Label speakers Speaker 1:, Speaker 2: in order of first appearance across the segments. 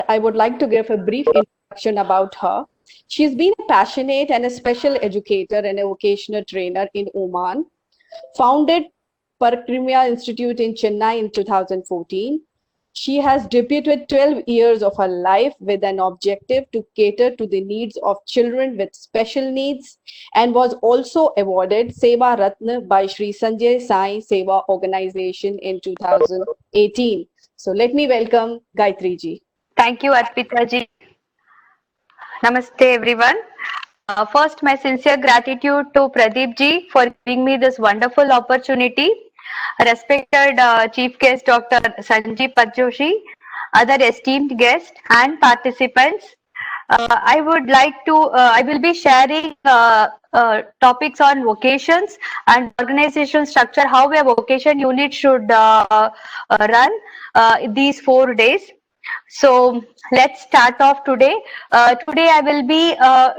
Speaker 1: I would like to give a brief introduction about her. She's been a passionate and a special educator and a vocational trainer in Oman, founded Parakrimya Institute in Chennai in 2014. She has debuted 12 years of her life with an objective to cater to the needs of children with special needs and was also awarded Seva Ratna by Sri Sanjay Sai Seva Organization in 2018. So let me welcome Gayatri ji.
Speaker 2: Thank you, Arpita ji. Namaste, everyone. First, my sincere gratitude to Pradeep ji for giving me this wonderful opportunity. Respected Chief Guest Dr. Sanjeev Patjoshi, other esteemed guests and participants. I will be sharing topics on vocations and organization structure, how a vocation unit should run these 4 days. So let's start off today. Today I will be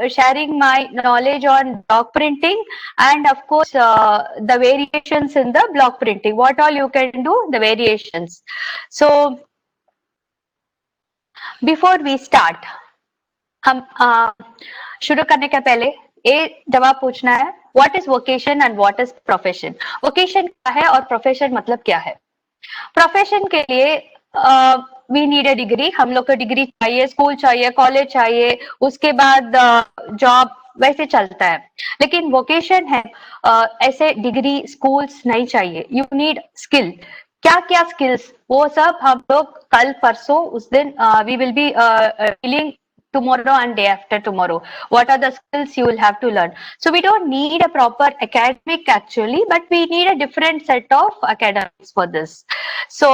Speaker 2: sharing my knowledge on block printing and of course the variations in the block printing. What all you can do, the variations. So before we start, हम शुरू करने के पहले ये जवाब पूछना है, what is vocation and what is profession. Vocation क्या है और प्रोफेशन मतलब क्या है. प्रोफेशन के लिए वी नीड ए डिग्री. हम लोग को डिग्री चाहिए, स्कूल चाहिए, कॉलेज चाहिए, उसके बाद जॉब वैसे चलता है. लेकिन वोकेशन है ऐसे डिग्री स्कूल्स नहीं चाहिए. You need skill. क्या क्या स्किल्स, वो सब हम लोग कल परसों उस दिन we will be dealing tomorrow and day after tomorrow. What are the skills you will have to learn? So we don't need a proper academic actually, but we need a different set of academics for this. So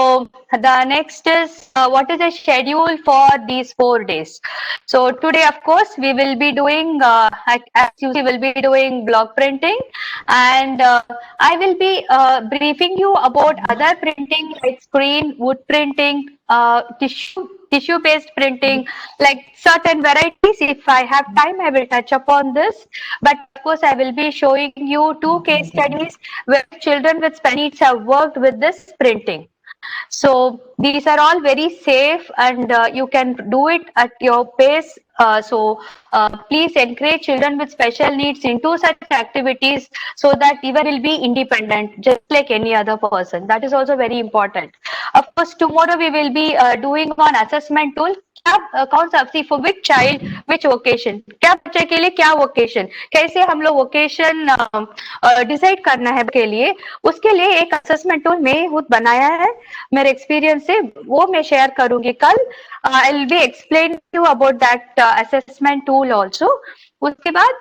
Speaker 2: the next is what is the schedule for these 4 days. So today of course we will be doing as usually will be doing block printing, and I will be briefing you about other printing like screen, wood printing, tissue based printing, like certain varieties. If I have time I will touch upon this, but of course I will be showing you 2 case studies where children with special needs have worked with this printing. So these are all very safe and you can do it at your pace. So please encourage children with special needs into such activities so that you will be independent just like any other person. That is also very important. Of course tomorrow we will be doing on assessment tool. कौन सा, see for which child which vocation, क्या बच्चे के लिए क्या vocation, कैसे हम लोग वोकेशन डिसाइड करना है के लिए, उसके लिए एक असेसमेंट टूल मैं खुद बनाया है मेरे एक्सपीरियंस से, वो मैं शेयर करूंगी कल. आई will B explain you about that assessment tool also. उसके बाद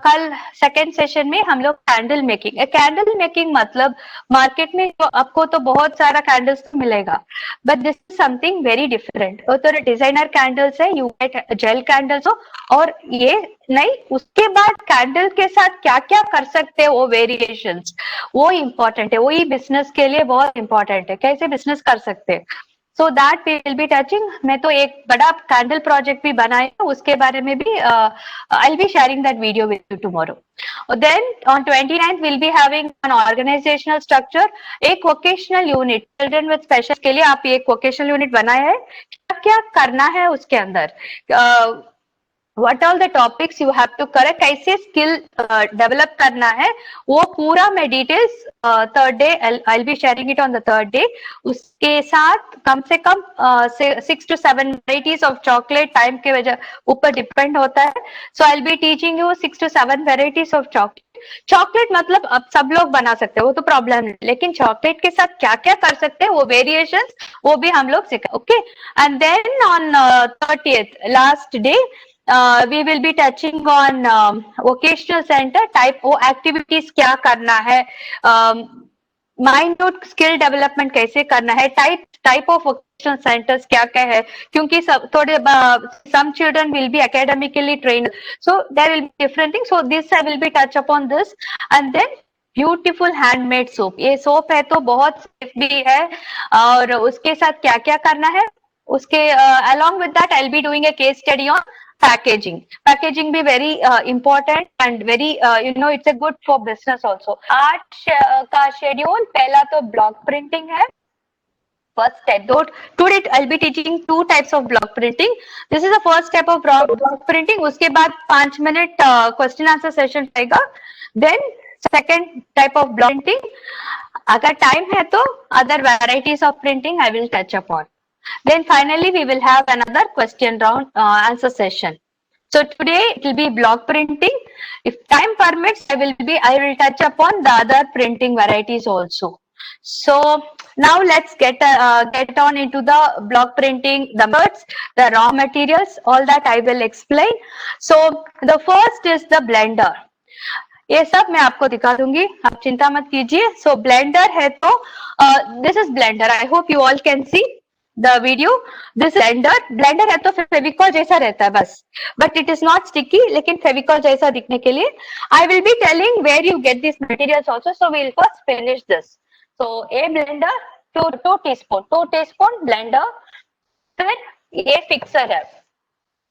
Speaker 2: कल सेकेंड सेशन में हम लोग कैंडल मेकिंग. कैंडल मेकिंग मतलब मार्केट में आपको तो बहुत सारा कैंडल्स मिलेगा, but this is something very different. तो डिजाइनर कैंडल्स है, यू गेट जेल कैंडल्स हो, और ये नहीं, उसके बाद कैंडल के साथ क्या क्या कर सकते हैं वो वेरिएशंस, वो इम्पोर्टेंट है. वही बिजनेस के लिए बहुत इंपॉर्टेंट है, कैसे बिजनेस कर सकते हैं. So that we will be touching. मैं तो एक बड़ा कैंडल प्रोजेक्ट भी बनाया, उसके बारे में भी I will be sharing that video with you tomorrow. Then on 29th will be having an organisational structure. एक vocational unit children with special के लिए आप एक वोकेशनल यूनिट बनाया है. क्या क्या करना है उसके अंदर, what all the topics you have to correct, कैसे स्किल डेवलप करना है, वो पूरा मैं details third day I'll be sharing it on the third day. उसके साथ कम से कम 6 to 7 varieties of chocolate, time के वजह ऊपर डिपेंड होता है. So I'll be teaching you 6 to 7 varieties of chocolate. Chocolate मतलब अब सब लोग बना सकते हैं, वो तो प्रॉब्लम नहीं, लेकिन चॉकलेट के साथ क्या क्या कर सकते हैं वो वेरिएशंस, वो भी हम लोग सीखा. Okay. And then on 30th last day we will be touching on vocational center type, वो एक्टिविटीज क्या करना है, माइंड स्किल डेवलपमेंट कैसे करना है, टाइप ऑफ वोकेशनल सेंटर्स क्या क्या है, क्योंकि सब थोड़े some children will be academically trained, so there will be different things. So this I will be touch upon this. And then beautiful handmade soap. ये सोप है तो बहुत सेफ भी है, और उसके साथ क्या क्या करना है उसके along with that I'll be doing a case study on packaging. Packaging be very important and very you know it's a good for business also. आज का शेड्यूल, पहला तो ब्लॉक प्रिंटिंग है, first type. Though today I'll be teaching two types of block printing. This is the first type of block printing. उसके बाद 5 minute question answer session रहेगा. Then second type of block printing. अगर time है तो other varieties of printing I will touch upon. Then finally we will have another question round answer session. So today it will be block printing. If time permits, I will touch upon the other printing varieties also. So now let's get on into the block printing, the methods, the raw materials, all that I will explain. So the first is the blender. ये सब मैं आपको दिखा दूंगी, आप चिंता मत कीजिए. So blender है तो this is blender. I hope you all can see the video. This blender है तो फेविकॉल जैसा रहता है बस, but it is not sticky, लेकिन फेविकॉल जैसा दिखने के लिए I will be telling where you get these materials also. So we will first finish this. So a blender, 2 teaspoon blender. फिर ये फिक्सर है.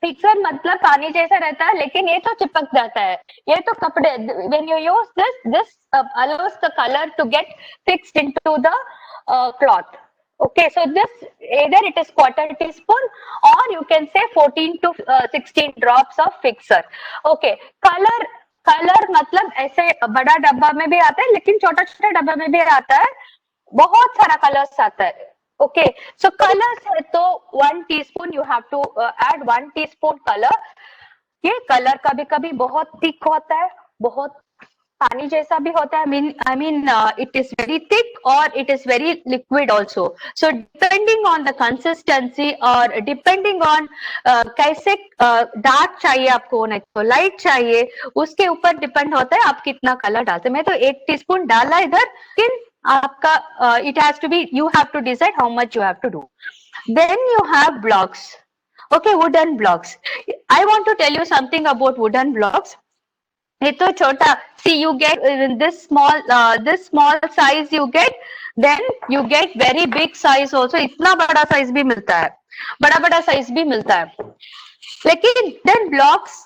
Speaker 2: फिक्सर मतलब पानी जैसा रहता है, लेकिन ये तो चिपक जाता है. ये तो कपड़े, when you use this allows the color to get fixed into the cloth. Okay, so this either it is quarter teaspoon or you can say 14 to 16 drops of fixer. Okay, color मतलब ऐसे बड़ा डब्बा में भी आता है, लेकिन छोटा छोटा डब्बा में भी आता है, बहुत सारा कलर्स आता है. Okay, so colors है तो 1 teaspoon you have to add 1 teaspoon color. ये कलर कभी कभी बहुत थिक होता है, बहुत पानी जैसा भी होता है. I mean it is very thick or it is very liquid also. So depending on the consistency or depending on कैसे डार्क चाहिए आपको, नहीं तो लाइट चाहिए, उसके ऊपर डिपेंड होता है आप कितना कलर डालते हैं. मैं तो 1 टीस्पून डाला इधर, लेकिन आपका it has to be, you have to decide how much you have to do. Then you have blocks. Okay, wooden blocks. I want to tell you something about wooden blocks. ये तो छोटा, see you get this small size you get, then you get very big size also. इतना बड़ा size भी मिलता है, बड़ा size भी मिलता है. लेकिन then blocks,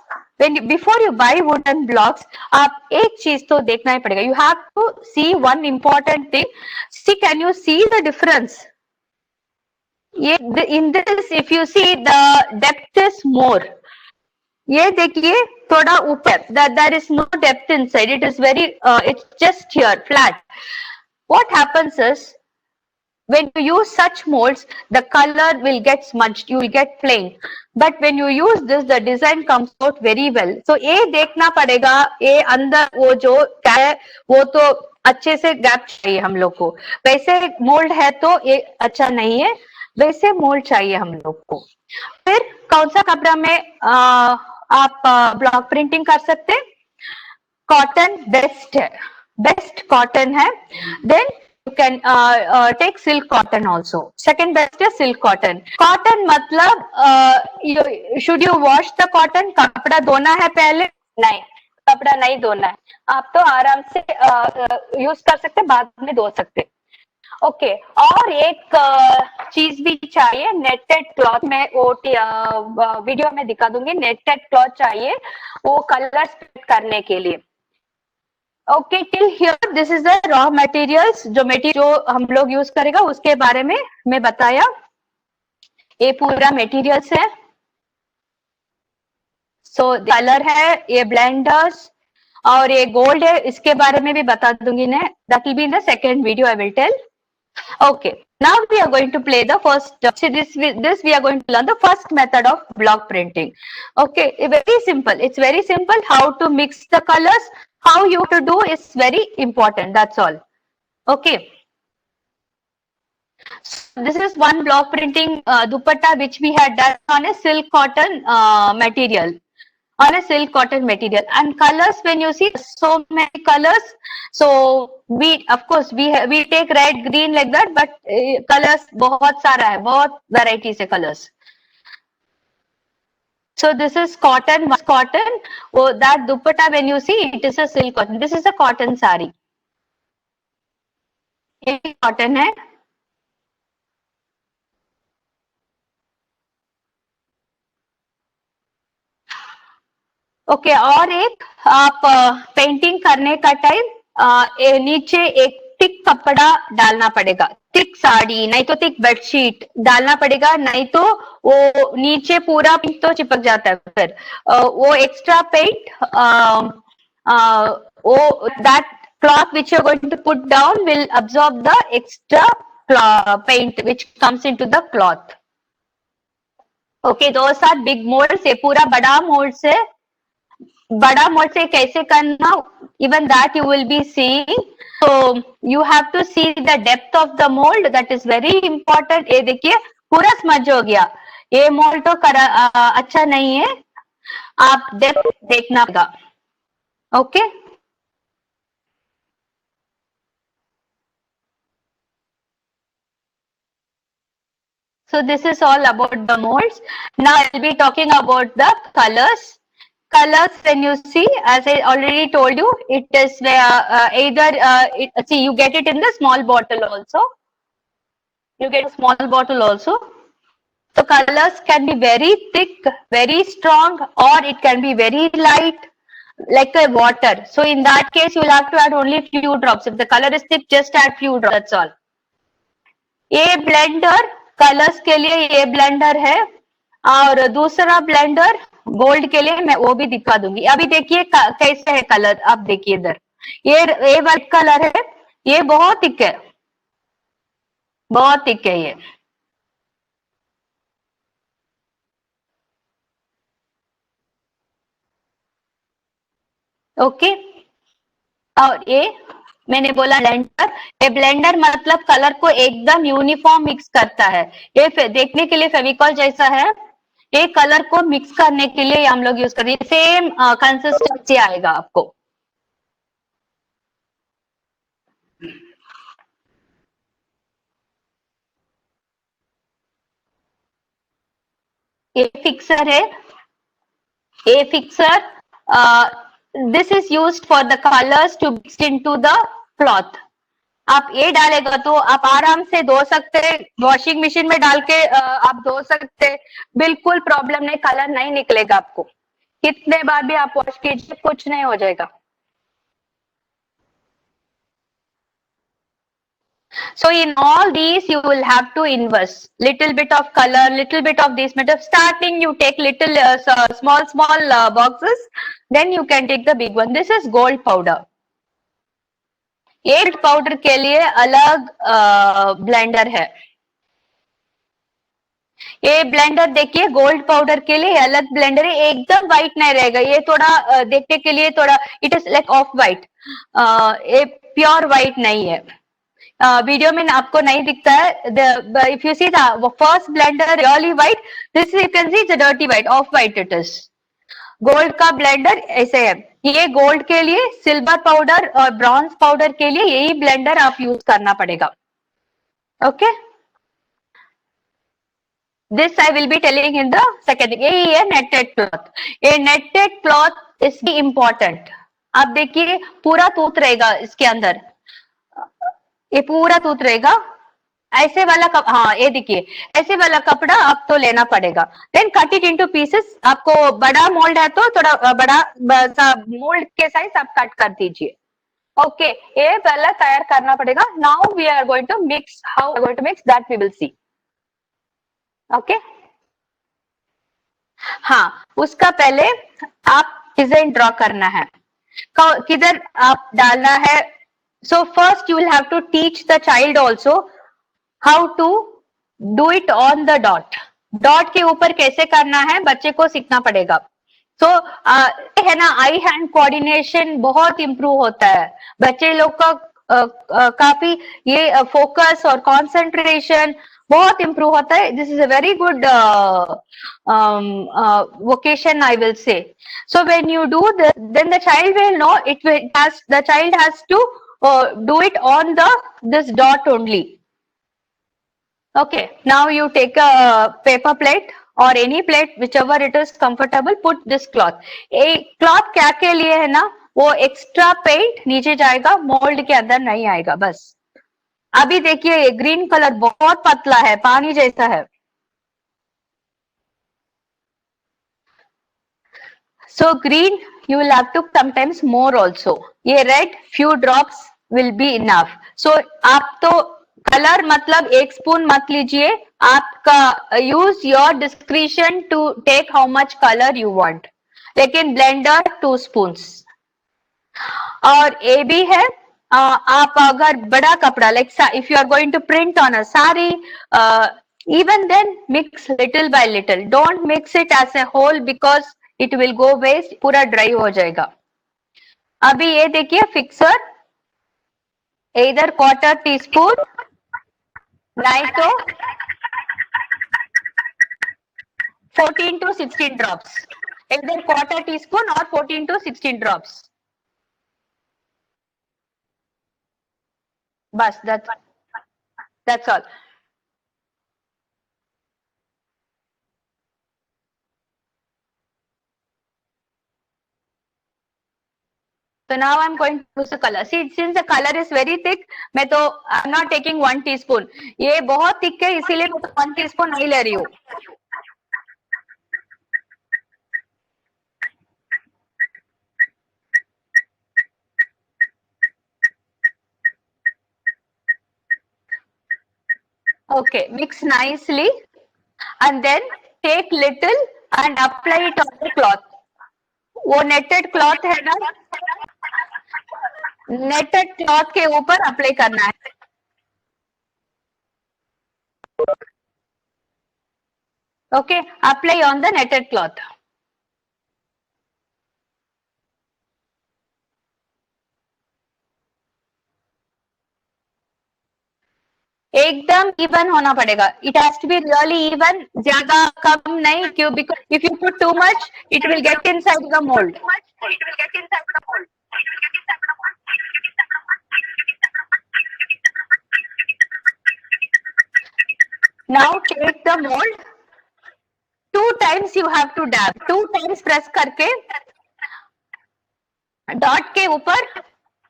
Speaker 2: before you buy wooden blocks, आप एक चीज तो देखना ही पड़ेगा. You have to see one important thing. See, can you see the difference? In this, if you see, the depth is more. ये देखिए थोड़ा ऊपर, that there is no depth inside. It is very it's just here flat. What happens is, when you use such molds, the color will get smudged, you will get plain. But when you use this, the design comes out very well. So ये देखना पड़ेगा, ये अंदर वो जो क्या है वो तो अच्छे से गैप चाहिए हम लोग को. वैसे मोल्ड है तो ये अच्छा नहीं है, वैसे मोल्ड चाहिए हम लोग को. फिर कौन सा कपड़ा में आप ब्लॉक प्रिंटिंग कर सकते हैं? कॉटन बेस्ट है, बेस्ट कॉटन है. Then you can take silk cotton also. Second best is silk cotton. Cotton मतलब should you wash the cotton? कपड़ा धोना है पहले? नहीं, कपड़ा नहीं धोना है. आप तो आराम से यूज कर सकते, बाद में धो सकते. ओके, और एक चीज भी चाहिए, नेटेड क्लॉथ में, वो वीडियो में दिखा दूंगी. नेटेड क्लॉथ चाहिए वो कलर स्प्रेड करने के लिए. Okay, till here this is the raw materials. जो हम लोग यूज करेगा उसके बारे में मैं बताया. ये पूरा मटेरियल्स है. सो कलर है, ये ब्लेंडर्स और ये गोल्ड है, इसके बारे में भी बता दूंगी मैं. That will be in the second video I will tell. Okay, now we are going to play the first. So this we are going to learn the first method of block printing. Okay, very simple. It's very simple. How to mix the colors, how you to do is very important. That's all. Okay. So this is one block printing dupatta which we had done on a silk cotton material. On a silk cotton material. And colors, when you see so many colors, so we of course we take red, green like that, but colors बहुत सारा है, बहुत varieties है colors. So this is cotton. Oh, that dupatta when you see it is a silk cotton. This is a cotton sari. ये cotton है. Okay, और एक आप पेंटिंग करने का टाइम नीचे एक टिक कपड़ा डालना पड़ेगा, थिक साड़ी नहीं तो थिक बेडशीट डालना पड़ेगा, नहीं तो वो नीचे पूरा पेंट तो चिपक जाता है। फिर वो एक्स्ट्रा पेंट, वो that cloth which you're going to put down will absorb the extra paint which comes into the cloth. Okay, those are big molds. ये पूरा बड़ा मोल्ड से कैसे करना, even that you will be seeing. So you have to see the depth of the mold, that is very important. ये देखिए पूरा smudge हो गया, ये मोल्ड तो अच्छा नहीं है, आप डेप्थ देखना पड़ेगा। Okay, so this is all about the molds. Now I'll be talking about the colors. Colors, when you see, as I already told you, it is either see, you get it in the small bottle also. You get a small bottle also. So colors can be very thick, very strong, or it can be very light, like a water. So in that case, you will have to add only few drops. If the color is thick, just add few drops. That's all. ये blender colours के लिए ये blender है, और दूसरा blender gold के लिए मैं वो भी दिखा दूंगी। अभी देखिए कैसे है कलर, आप देखिए इधर, ये वाइट कलर है, ये बहुत थिक है, बहुत थिक है ये। ओके, और ये मैंने बोला ब्लेंडर, ये ब्लेंडर मतलब कलर को एकदम यूनिफॉर्म मिक्स करता है। ये देखने के लिए फेविकॉल जैसा है, ये कलर को मिक्स करने के लिए हम लोग यूज करते हैं, सेम कंसिस्टेंसी आएगा आपको। ये फिक्सर है, ये fixer, this is used for the colours to mix into the cloth. आप ये डालेगा तो आप आराम से धो सकते हैं, वॉशिंग मशीन में डाल के आप धो सकते हैं, बिल्कुल प्रॉब्लम नहीं, कलर नहीं निकलेगा आपको, कितने बार भी आप वॉश कीजिए कुछ नहीं हो जाएगा। So in all these you will have to invest little bit of color, little bit of this matter. Starting you take little small boxes, then you can take the big one. This is gold powder. ये powder के लिए अलग blender है। ये blender देखिए gold powder के लिए अलग ब्लेंडर है, एकदम व्हाइट नहीं रहेगा, ये थोड़ा देखने के लिए थोड़ा it is like of white, ये प्योर व्हाइट नहीं है। वीडियो में आपको नहीं दिखता है, if you see the first blender really white, this you can see it's dirty white, of white it is. Gold का ब्लेंडर ऐसे है, ये गोल्ड के लिए, सिल्वर पाउडर और ब्रॉन्ज पाउडर के लिए यही ब्लेंडर आप यूज करना पड़ेगा। Okay, this I will be telling in the second. यही है नेटेड क्लॉथ, ये नेटेड क्लॉथ इज इम्पोर्टेंट। आप देखिए पूरा तूत रहेगा इसके अंदर, ये पूरा तूत रहेगा, ऐसे वाला हाँ ये देखिए ऐसे वाला कपड़ा आपको लेना पड़ेगा। Then cut it into pieces, आपको बड़ा मोल्ड है तो थोड़ा बड़ा मोल्ड के साइज आप कट कर दीजिए। ओके, ये पहले तैयार करना पड़ेगा। Now we are going to mix, how going to mix that we will see. Okay, हाँ उसका पहले आप डिजाइन ड्रॉ करना है, किधर आप डालना है। So first you will have to teach the child also how to do it on the dot. Dot के ऊपर कैसे करना है बच्चे को सीखना पड़ेगा। तो है ना, आई हैंड कोऑर्डिनेशन बहुत इंप्रूव होता है, बच्चे लोग का काफी ये फोकस और कंसंट्रेशन बहुत इंप्रूव होता है। This is a very good vocation I will say. So when you do this, then the child will know the child has to do it on this dot only. Okay, now you take a paper plate or any plate, whichever it is comfortable, put this cloth. A cloth क्या के लिए है ना, वो extra paint नीचे जाएगा, mould के अंदर नहीं आएगा बस। अभी देखिए ये ग्रीन कलर बहुत पतला है, पानी जैसा है। So green you will have to sometimes more also. ये red few drops will be enough. सो आप तो कलर मतलब 1 स्पून मत लीजिए, आपका use your discretion to take how much colour you want, लेकिन ब्लेंडर 2 स्पून्स। और ये भी है, आप अगर बड़ा कपड़ा like if you are going to print on a sari, even then mix little by little, don't mix it as a whole because it will go waste, पूरा ड्राई हो जाएगा। अभी ये देखिए फिक्सर, इधर 1/4 टीस्पून, नहीं तो 14 to 16 ड्रॉप्स, इधर 1/4 टीस्पून और 14 to 16 ड्रॉप्स, बस that's all. So now I'm going to use the color. See, since the color is very thick, मैं तो I'm not taking 1 teaspoon. ये बहुत thick है, इसीलिए मैं तो 1 teaspoon नहीं ले रही हूँ। Okay, mix nicely and then take little and apply it on the cloth. वो netted cloth है ना, netted cloth के ऊपर अप्लाई करना है। Okay, apply on the netted cloth. एकदम इवन होना पड़ेगा, it has to be really even, ज्यादा कम नहीं, क्यों? Because if you put too much it will get inside the mould. Now take the mould, 2 times you have to dab, 2 times press करके dot के ऊपर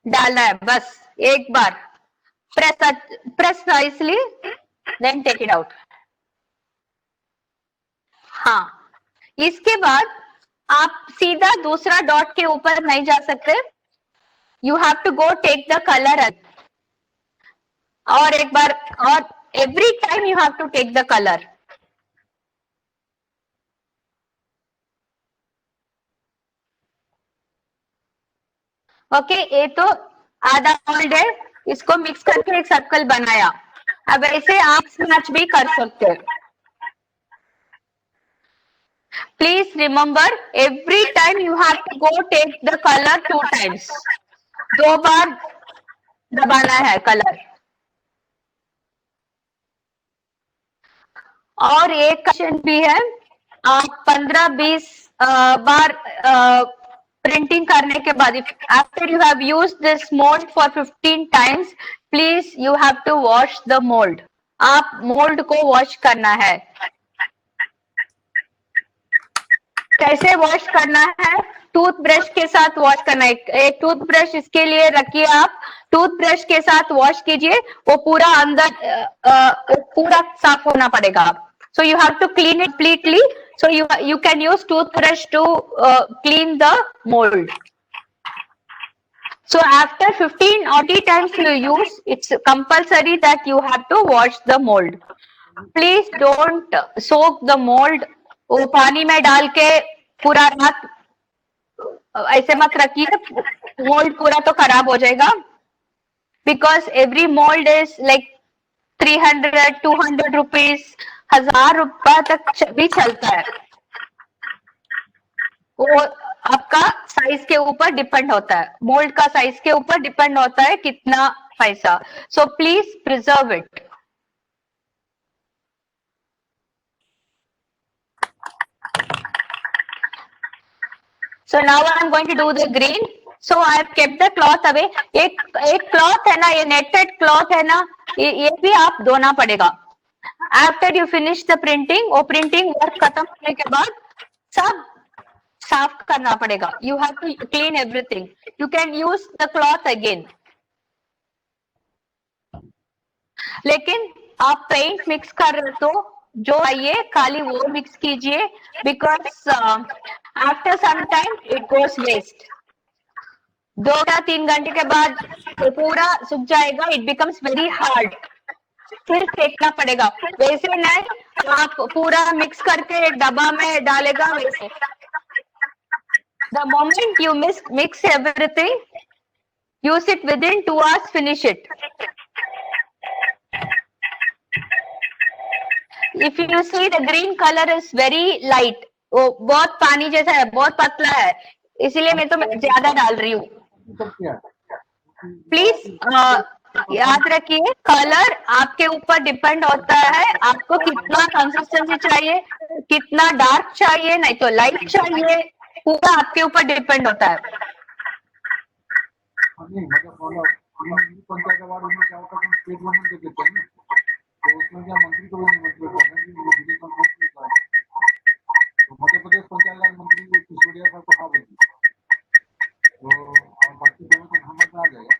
Speaker 2: डालना है, बस एक बार press nicely, then take it out. हाँ, इसके बाद आप सीधा दूसरा डॉट के ऊपर नहीं जा सकते, you have to go take the colour, और एक बार, और every time you have to take the colour. Okay, ये तो आधा मोल्ड है, इसको मिक्स करके एक सर्कल बनाया, अब ऐसे आप स्मैच भी कर सकते हैं। Please remember, every time you have to go take the colour 2 times, 2 बार दबाना है कलर। और एक क्वेश्चन भी है, आप 15-20 बार प्रिंटिंग करने के बाद, after you have used this mould for 15 times, please you have to wash the mould, आप मोल्ड को वॉश करना है। कैसे वॉश करना है? टूथब्रश के साथ वॉश करना है, एक टूथब्रश इसके लिए रखिए, आप टूथब्रश के साथ वॉश कीजिए, वो पूरा अंदर पूरा साफ होना पड़ेगा। So you have to clean it completely. So you can use toothbrush to clean the mold. So after 15 or 20 times you use, it's compulsory that you have to wash the mold. Please don't soak the mold. वो पानी में डाल के पूरा रात ऐसे मत रखिए, मोल्ड पूरा तो खराब हो जाएगा। Because every mold is like 300, 200 rupees, 1000 रुपया तक भी चलता है, वो आपका साइज के ऊपर डिपेंड होता है, मोल्ड का साइज के ऊपर डिपेंड होता है कितना पैसा। So please preserve it. So now I am going to do the green. So I have kept the cloth away. एक क्लॉथ है ना, ये नेटेड क्लॉथ है ना, ये भी आप धोना पड़ेगा। After you finish the printing, वो प्रिंटिंग वर्क खत्म होने के बाद सब साफ करना पड़ेगा। You have to clean everything. You can use the cloth again. लेकिन आप पेंट मिक्स कर रहे तो जो आइए खाली वो मिक्स कीजिए, because after some time it goes waste. 2 या 3 घंटे के बाद पूरा सूख जाएगा, इट बिकम्स वेरी हार्ड, फिर फेंकना पड़ेगा। वैसे नहीं आप पूरा मिक्स करके एक डब्बा में डालेगा वैसे। The moment you mix everything, use it within 2 hours, finish it. If you see the green color is very light, वो बहुत पानी जैसा है, बहुत पतला है, इसीलिए मैं तो ज्यादा डाल रही हूँ। प्लीज याद रखिए, कलर आपके ऊपर डिपेंड होता है, आपको कितना कंसिस्टेंसी चाहिए, कितना डार्क चाहिए, नहीं तो लाइट चाहिए, पूरा आपके ऊपर डिपेंड होता है।
Speaker 3: नहीं मतलब फॉलो पंचायत अवार्ड में क्या होता है, हम स्टेट गवर्नमेंट दे देते हैं ना, तो उसमें क्या मंत्री को भी निमंत्रित करते हैं कि वो वीडियो कॉन्फ्रेंस में जाए, तो मध्य प्रदेश पंचायत राज मंत्री सिसोदिया साहब को खा बोलती, तो और बाकी दोनों को हमत आ जाएगा।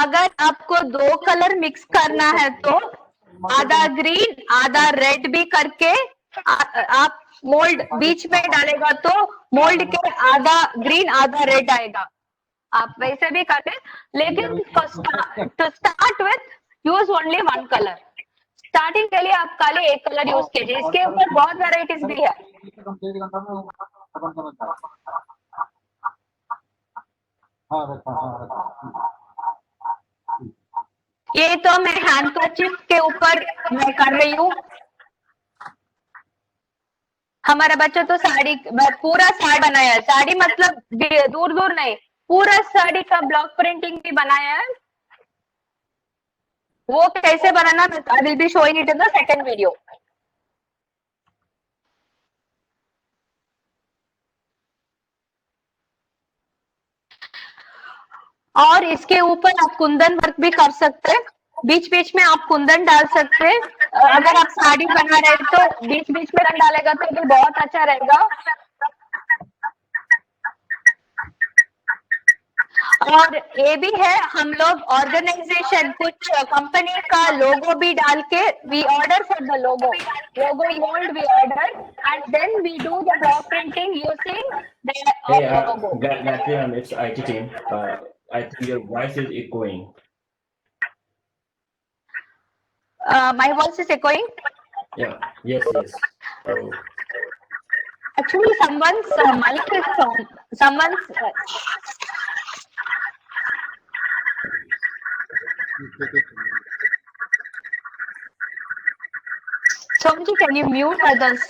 Speaker 2: अगर आपको 2 कलर मिक्स करना है तो आधा ग्रीन आधा रेड भी करके आप मोल्ड बीच में डालेगा तो मोल्ड के आधा ग्रीन आधा रेड आएगा, आप वैसे भी करते, लेकिन to start with use only 1 colour. Starting के लिए आप खाली 1 कलर यूज कीजिए, इसके ऊपर बहुत वैरायटीज भी है। ये तो मैं हैंडकरचीफ के ऊपर मैं कर रही हूँ। हमारा बच्चा तो साड़ी, पूरा साड़ी बनाया है, साड़ी मतलब दूर दूर नहीं, पूरा साड़ी का ब्लॉक प्रिंटिंग भी बनाया है। वो कैसे बनाना, I will be showing it in the second video. और इसके ऊपर आप कुंदन वर्क भी कर सकते हैं, बीच बीच में आप कुंदन डाल सकते हैं। अगर आप साड़ी बना रहे तो बीच बीच में रंग डालेगा तो भी बहुत अच्छा रहेगा। और ये भी है, हम लोग ऑर्गेनाइजेशन कुछ कंपनी का लोगो भी डाल के, we order for the logo mould, we order and then we do the block printing using the logo.
Speaker 4: Gatlian, it's IT team. I think your voice is echoing.
Speaker 2: My voice is echoing?
Speaker 4: Yeah, yes.
Speaker 2: Actually, someone's mic is on. Someone's. Somji, can you mute others?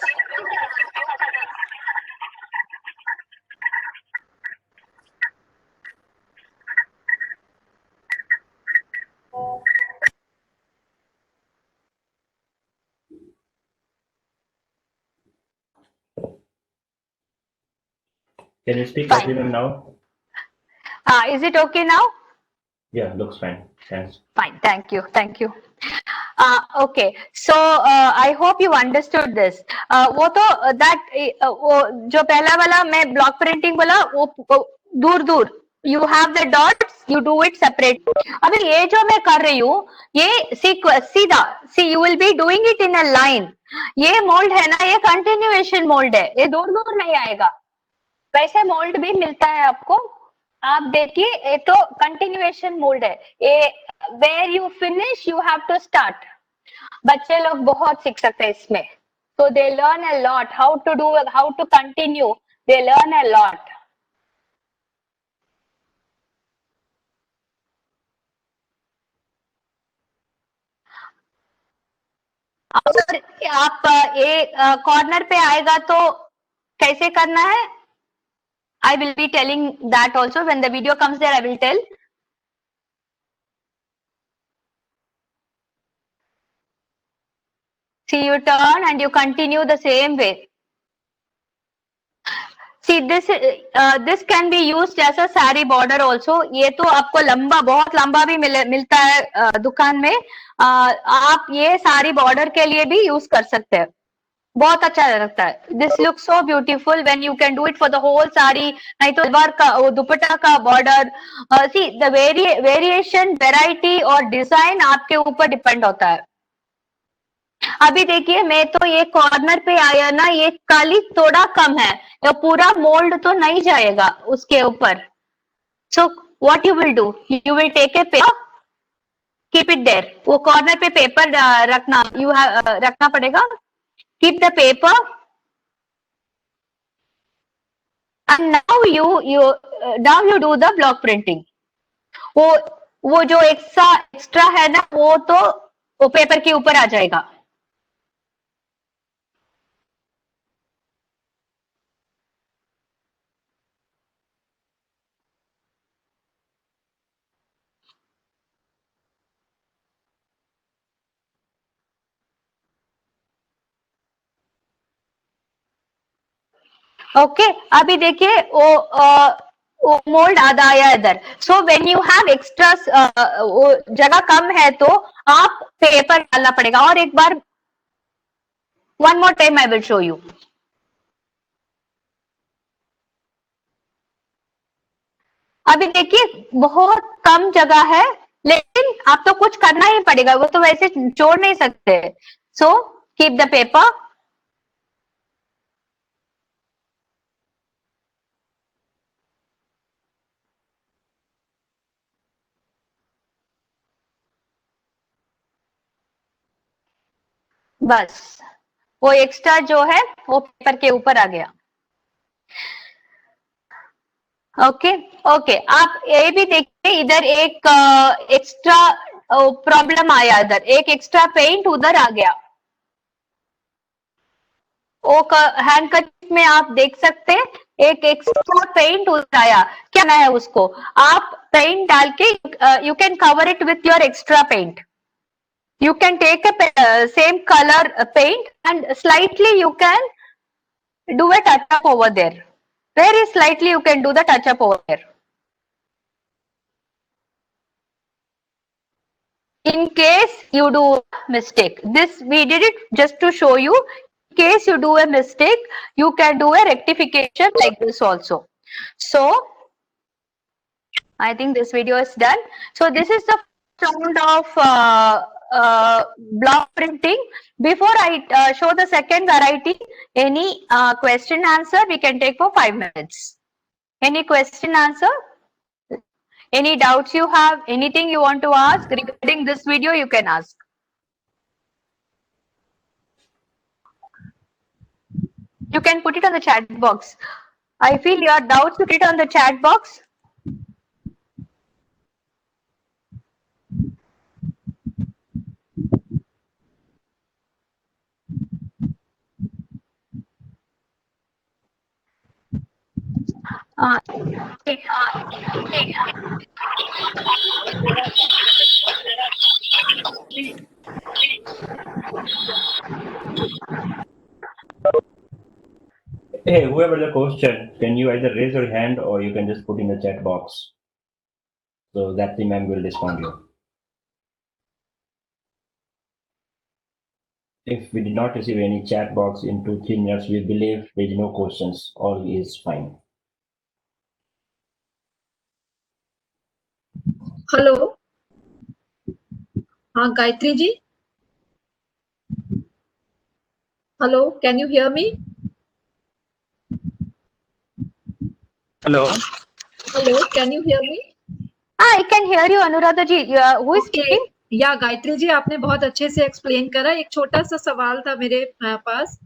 Speaker 4: Can you speak
Speaker 2: Fine.
Speaker 4: even now?
Speaker 2: Is it okay now?
Speaker 4: Yeah, looks fine. Thanks.
Speaker 2: Fine, thank you. Okay, so I hope you understood this. वो तो वो जो पहला वाला मैं block printing बोला, वो दूर दूर, you have the dots, you do it separate. अभी ये जो मैं कर रही हूँ, ये सीधा, see you will be doing it in a line. ये मोल्ड है ना, ये कंटिन्यूएशन मोल्ड है, ये दूर दूर नहीं आएगा। वैसे मोल्ड भी मिलता है आपको, आप देखिए, ये तो कंटिन्यूएशन मोल्ड है, ये where you finish you have to start. बच्चे लोग बहुत सीख सकते हैं इसमें, तो they learn a lot, how to do, how to continue, they learn a lot. अगर आप ये कॉर्नर पे आएगा तो कैसे करना है, I will be telling that also when the video comes there. I will tell. See, you turn and you continue the same way. See, this can be used as a saree border also. ये तो आपको लंबा, बहुत लंबा भी मिलता है दुकान में, आप ये सारी बॉर्डर के लिए भी यूज कर सकते हैं, बहुत अच्छा लगता है। This look so beautiful when you can do it for the whole sari, नहीं तो सलवार का, दुपट्टा का border. See the variation, variety और डिजाइन आपके ऊपर डिपेंड होता है। अभी देखिए, मैं तो ये कॉर्नर पे आया ना, ये खाली थोड़ा कम है, ये पूरा मोल्ड तो नहीं जाएगा उसके ऊपर, So what you will do, you will take a paper, keep it there. वो कॉर्नर पे पेपर रखना, you have रखना पड़ेगा. Keep the paper and now you do the block printing. वो जो एक्स्ट्रा है ना, वो तो वो पेपर के ऊपर आ जाएगा. ओके अभी देखिए वो मोल्ड आधा आया इधर. So when you have extra वो जगह कम है तो आप पेपर डालना पड़ेगा. और एक बार one more time I will show you. अभी देखिए बहुत कम जगह है, लेकिन आप तो कुछ करना ही पड़ेगा, वो तो वैसे जोड़ नहीं सकते. So keep the paper. बस वो एक्स्ट्रा जो है वो पेपर के ऊपर आ गया. ओके ओके आप ये भी देखिए, इधर एक एक्स्ट्रा प्रॉब्लम आया, इधर एक एक्स्ट्रा पेंट उधर आ गया. वो हैंडकरचीफ में आप देख सकते हैं एक एक्स्ट्रा पेंट उधर आया. क्या ना है उसको, आप पेंट डाल के you can cover it with your extra paint. You can take a same color paint and slightly you can do a touch up over there. Very slightly you can do the touch up over there. In case you do mistake, this we did it just to show you. In case you do a mistake, you can do a rectification like this also. So I think this video is done. So this is the round of block printing. Before I show the second variety, any question answer we can take for 5 minutes. Any question answer? Any doubts you have? Anything you want to ask regarding this video, you can ask. You can put it on the chat box. I feel your doubts, put it on the chat box.
Speaker 4: Hey, whoever the question, can you either raise your hand or you can just put in the chat box so that the ma'am will respond you. If we did not receive any chat box in 2-3 minutes, we believe there is no questions. All is fine.
Speaker 5: Hello, हाँ Gayatri ji, hello, can you hear me?
Speaker 6: Hello.
Speaker 5: Hello, can you hear me?
Speaker 2: I can hear you, Anuradha ji. Who is speaking?
Speaker 5: या गायत्री जी, आपने बहुत अच्छे से explain करा. एक छोटा सा सवाल था मेरे पास.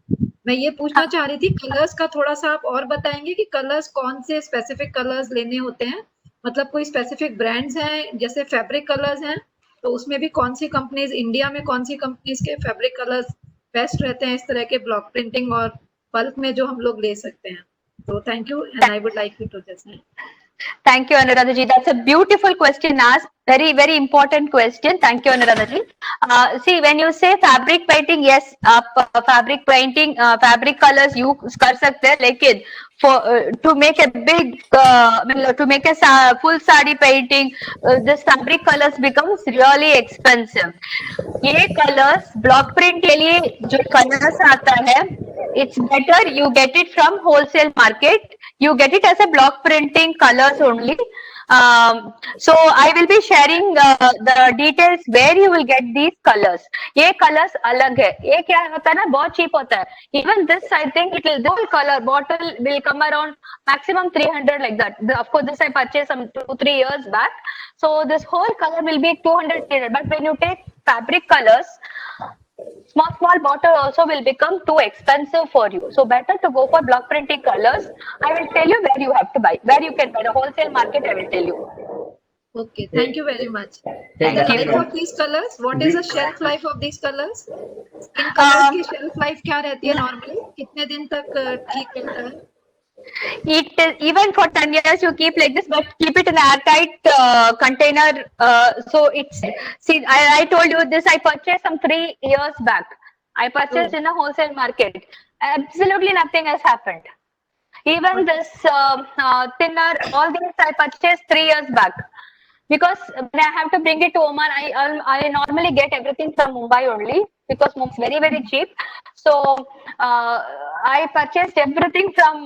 Speaker 5: मैं ये पूछना चाह रही थी, कलर्स का थोड़ा सा आप और बताएंगे कि कलर्स कौन से स्पेसिफिक कलर्स लेने होते हैं? मतलब कोई स्पेसिफिक ब्रांड्स हैं, जैसे फैब्रिक कलर्स हैं, तो उसमें भी कौन सी कंपनीज, इंडिया में कौन सी कंपनीज के फैब्रिक कलर्स बेस्ट रहते हैं इस तरह के ब्लॉक प्रिंटिंग और बल्क में जो हम लोग ले सकते हैं? तो thank you and I would like you to just.
Speaker 2: Thank you, Anuradha ji. That's a beautiful question asked. Very, very important question. Thank you, Anuradha ji. See, when you say fabric painting, yes, fabric painting, fabric colors use कर सकते हैं, लेकिन for to make a big, to make a full sari painting, this fabric colors becomes really expensive. ये colors block print के लिए जो colors आता है, it's better you get it from wholesale market. You get it as a block printing colors only. So I will be sharing the details where you will get these colors. ये colors अलग है. ये क्या होता है ना, बहुत cheap होता है. Even this, I think it will, the whole color bottle will come around maximum 300 like that. Of course, this I purchased some 2-3 years back. So this whole color will be 200, 300. But when you take fabric colors, small bottle also will become too expensive for you. So better to go for block printing colors. I will tell you where you have to buy, where you can buy. The wholesale market, I will tell you.
Speaker 5: Okay, thank you very much.
Speaker 2: Thank
Speaker 5: And the
Speaker 2: you.
Speaker 5: life of these colors, what is the shelf life of these colors? In colors की shelf life क्या रहती है normally? कितने दिन तक ठीक रहता है?
Speaker 2: It is, even for 10 years you keep like this, but keep it in an airtight container. So it's, see, I told you this, I purchased some 3 years back. I purchased in a wholesale market. Absolutely nothing has happened. Even this thinner, all these I purchased 3 years back. Because when I have to bring it to Oman, I normally get everything from Mumbai only, because Mumbai is very, very cheap. So I purchased everything from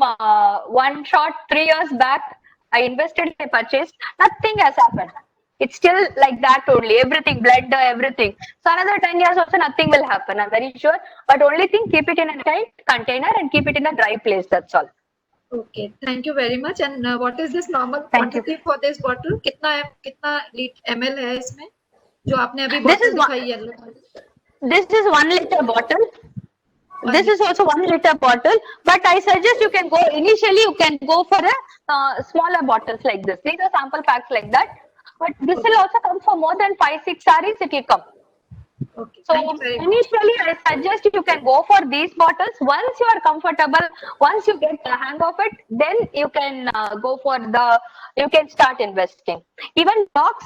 Speaker 2: one shot 3 years back. I invested, I purchased. Nothing has happened. It's still like that only. Everything, blender, everything. So another 10 years also nothing will happen, I'm very sure. But only thing, keep it in a tight container and keep it in a dry place. That's all.
Speaker 5: Okay, thank you very much. And what is this normal
Speaker 2: Thank you.
Speaker 5: quantity for this bottle? कितना ml है इसमें? जो आपने अभी
Speaker 2: This
Speaker 5: bottle
Speaker 2: is one-
Speaker 5: दिखाई yellow वाली.
Speaker 2: This is 1 liter bottle. This is also 1 liter bottle, but I suggest you can go, initially you can go for a smaller bottles like this. These are sample packs like that, but this will also come for more than 5-6 sarees, it will come.
Speaker 5: Okay,
Speaker 2: So
Speaker 5: thank you very much.
Speaker 2: initially I suggest you can go for these bottles. Once you are comfortable, once you get the hang of it, then you can go for you can start investing. Even blocks,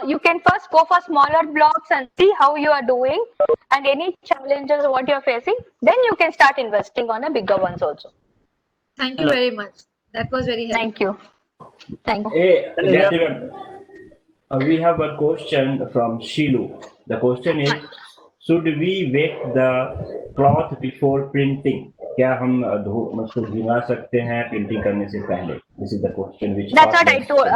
Speaker 2: you can first go for smaller blocks and see how you are doing and any challenges what you are facing, then you can start investing on a bigger ones also.
Speaker 5: Thank you very much. That was very helpful.
Speaker 2: Thank you. Thank you.
Speaker 4: Hey, gentlemen, we have a question from Shilu. The question is, should we wet the cloth before printing? क्या हम मतलब भिगा सकते हैं printing करने से पहले? This is the question which.
Speaker 2: That's what I told.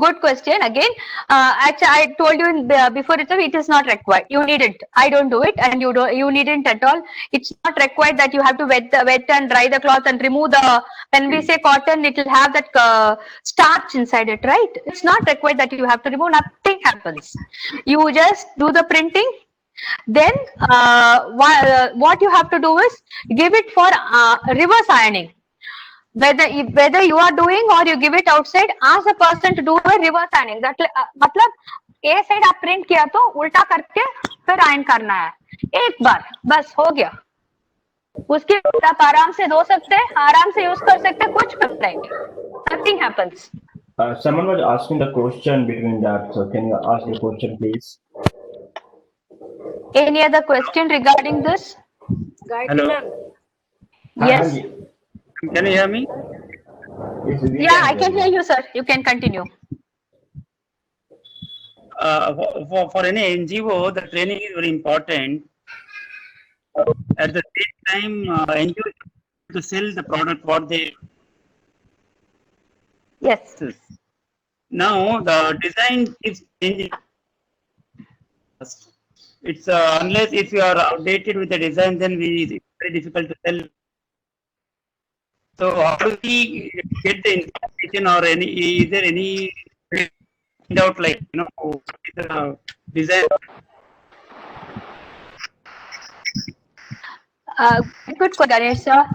Speaker 2: Good question again. Actually, I told you before itself, it is not required. You need it. I don't do it, and you needn't at all. It's not required that you have to wet and dry the cloth and remove the. When we say cotton, it will have that starch inside it, right? It's not required that you have to remove. Nothing happens. You just do the printing. Then what you have to do is give it for reverse ironing. Whether you are doing or you give it outside, ask the person to do a reverse ironing. That मतलब A side आप print किया तो उल्टा करके फिर iron करना है एक बार, बस हो गया. उसके बाद आप आराम से धो सकते हैं, आराम से यूज कर सकते हैं, कुछ complaint. Nothing happens.
Speaker 4: Someone was asking the question between that. So can you ask the question, please?
Speaker 2: Any other question regarding this?
Speaker 6: Hello.
Speaker 2: Yes.
Speaker 6: Can you hear me?
Speaker 2: Yeah, I can hear you, sir. You can continue.
Speaker 6: For any NGO, the training is very important. At the same time, NGO to sell the product what they.
Speaker 2: Yes.
Speaker 6: Now the design is changing. It's unless if you are outdated with the design, then it's very difficult to sell. So how do we get the information, or is there any out like the design?
Speaker 2: Good question, Ganesh sir.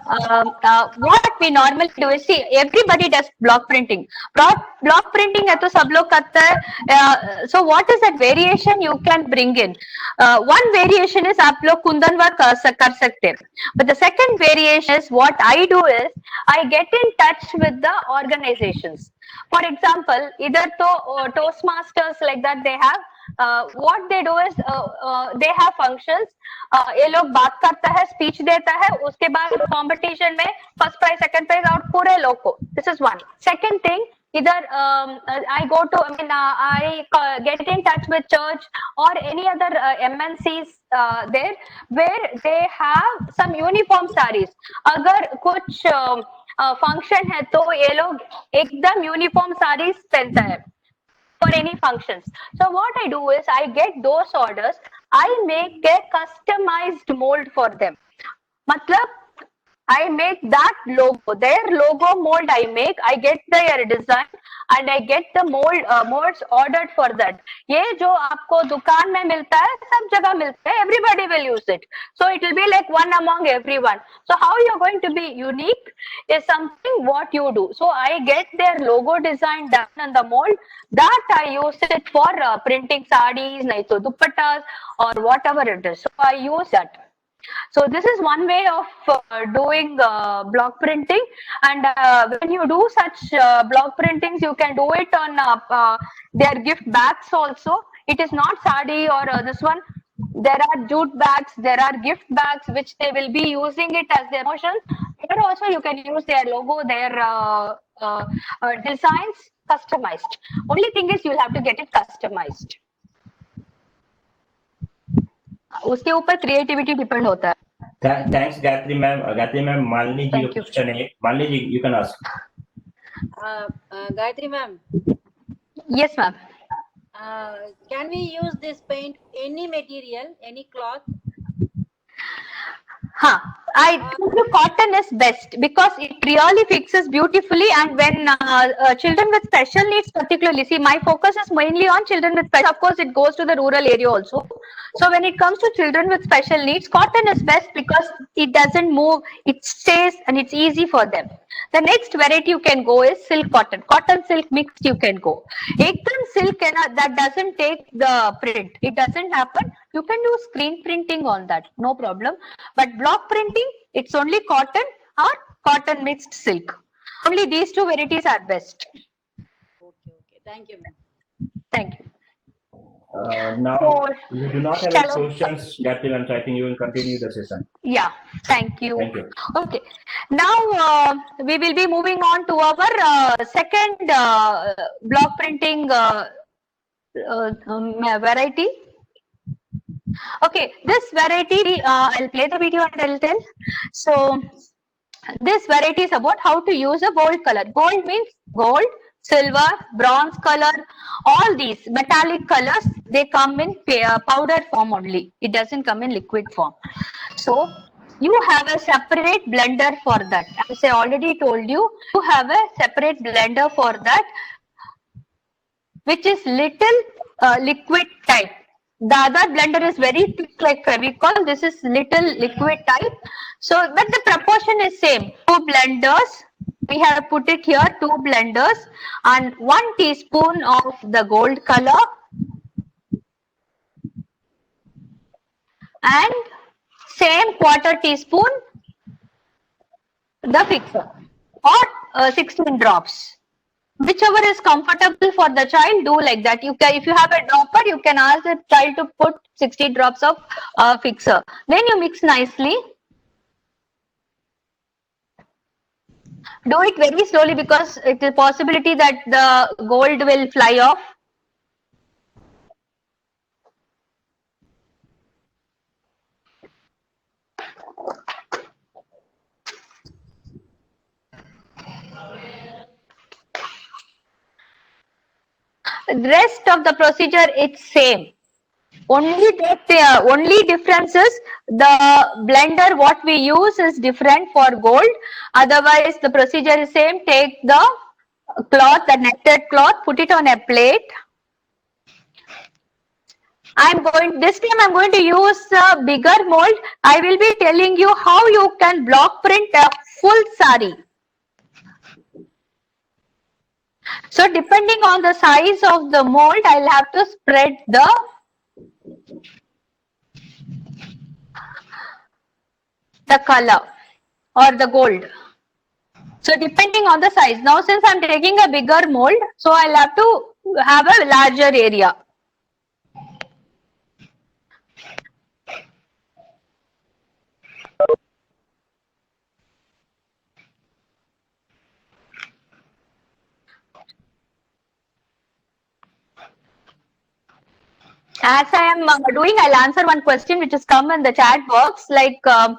Speaker 2: What we normally do is, see, everybody does block printing. Block printing है तो सब लोग करते हैं. So what is that variation you can bring in? One variation is आप लोग Kundan work कर सकते हैं. But the second variation is, what I do is I get in touch with the organizations. For example, either to Toastmasters like that they have. What they do is they have functions. ये लोग बात करता है, speech देता है, उसके बाद competition में first prize, second prize और पूरे लोग को. This is one. Second thing, either I go to, I get in touch with church or any other MNCs there, where they have some uniform sarees. अगर कुछ function है तो ये लोग एकदम यूनिफॉर्म साड़ीज पहनता है for any functions. So what I do is I get those orders, I make a customized mold for them. मतलब I make that logo, their logo mold I make, I get their design and I get the molds ordered for that. ये जो आपको दुकान में मिलता है सब जगह मिलता है, everybody will use it. So it will be like one among everyone. So how you're going to be unique is something what you do. So I get their logo design done on the mold, that I use it for printing sarees, nahi to dupattas or whatever it is. So I use that. So this is one way of doing block printing, and when you do such block printings, you can do it on their gift bags also. It is not sari or this one. There are jute bags, there are gift bags which they will be using it as their promotions. Here also you can use their logo, their designs customized. Only thing is you'll have to get it customized. उसके ऊपर creativity depend होता है.
Speaker 4: Thanks Gayatri ma'am Malini ji का question है. Malini ji you can ask.
Speaker 7: Gayatri ma'am.
Speaker 2: Yes ma'am.
Speaker 7: Can we use this paint any material, any cloth?
Speaker 2: I think cotton is best because it really fixes beautifully, and when children with special needs particularly, see my focus is mainly on children with special, of course it goes to the rural area also. So when it comes to children with special needs, cotton is best because it doesn't move, it stays and it's easy for them. The next variety you can go is silk cotton. Cotton silk mixed you can go. Ekdam silk that doesn't take the print. It doesn't happen. You can do screen printing on that, no problem. But block printing, it's only cotton or cotton mixed silk. Only these two varieties are best.
Speaker 7: Okay. Thank you, ma'am.
Speaker 2: Thank you.
Speaker 4: Now
Speaker 2: So,
Speaker 4: you do not have any questions, Gayatri ma'am, so I think you will continue the session.
Speaker 2: Yeah, thank you.
Speaker 4: Thank you.
Speaker 2: Okay, now we will be moving on to our second block printing variety. Okay, this variety, I'll play the video and I'll tell. So, this variety is about how to use a gold color. Gold means gold, silver, bronze color, all these metallic colors, they come in powder form only. It doesn't come in liquid form. So, you have a separate blender for that. As I already told you, you have a separate blender for that, which is little liquid type. The other blender is very thick like Fevicol. This is little liquid type. So, but the proportion is same. 2 blenders. We have put it here, 2 blenders and 1 teaspoon of the gold color and same 1/4 teaspoon the fixer or 16 drops. Whichever is comfortable for the child, do like that. You can, if you have a dropper, you can ask the child to put 60 drops of fixer. Then you mix nicely. Do it very slowly because it is a possibility that the gold will fly off. The rest of the procedure is same. Only difference is the blender what we use is different for gold. Otherwise, the procedure is same. Take the cloth, the netted cloth, put it on a plate. This time I'm going to use a bigger mold. I will be telling you how you can block print a full sari. So depending on the size of the mold, I'll have to spread the color or the gold. So depending on the size. Now since I'm taking a bigger mold, so I'll have to have a larger area. As I am doing, I'll answer one question which has come in the chat box, like how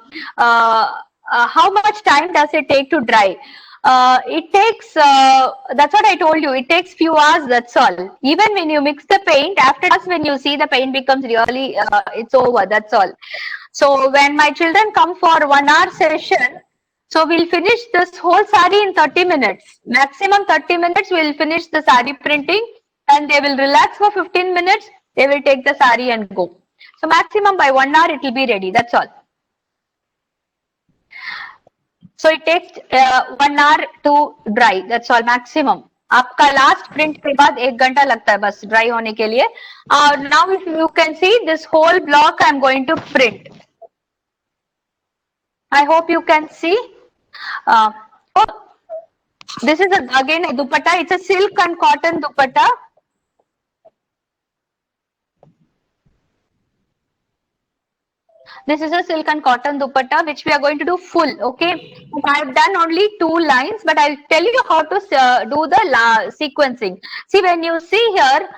Speaker 2: much time does it take to dry? It takes, that's what I told you, it takes few hours, that's all. Even when you mix the paint, after that, when you see the paint becomes really, it's over, that's all. So when my children come for 1 hour session, so we'll finish this whole sari in 30 minutes. Maximum 30 minutes, we'll finish the sari printing and they will relax for 15 minutes. They will take the sari and go. So maximum by 1 hour, it will be ready, that's all. So it takes 1 hour to dry. That's all maximum. आपका last print के बाद 1 घंटा लगता है बस dry होने के लिए. Now if you can see this whole block I'm going to print. I hope you can see. Oh, this is again a dupatta. It's a silk and cotton dupatta. This is a silk and cotton dupatta which we are going to do full, okay? I have done only 2 lines, but I'll tell you how to do the sequencing. See, when you see here,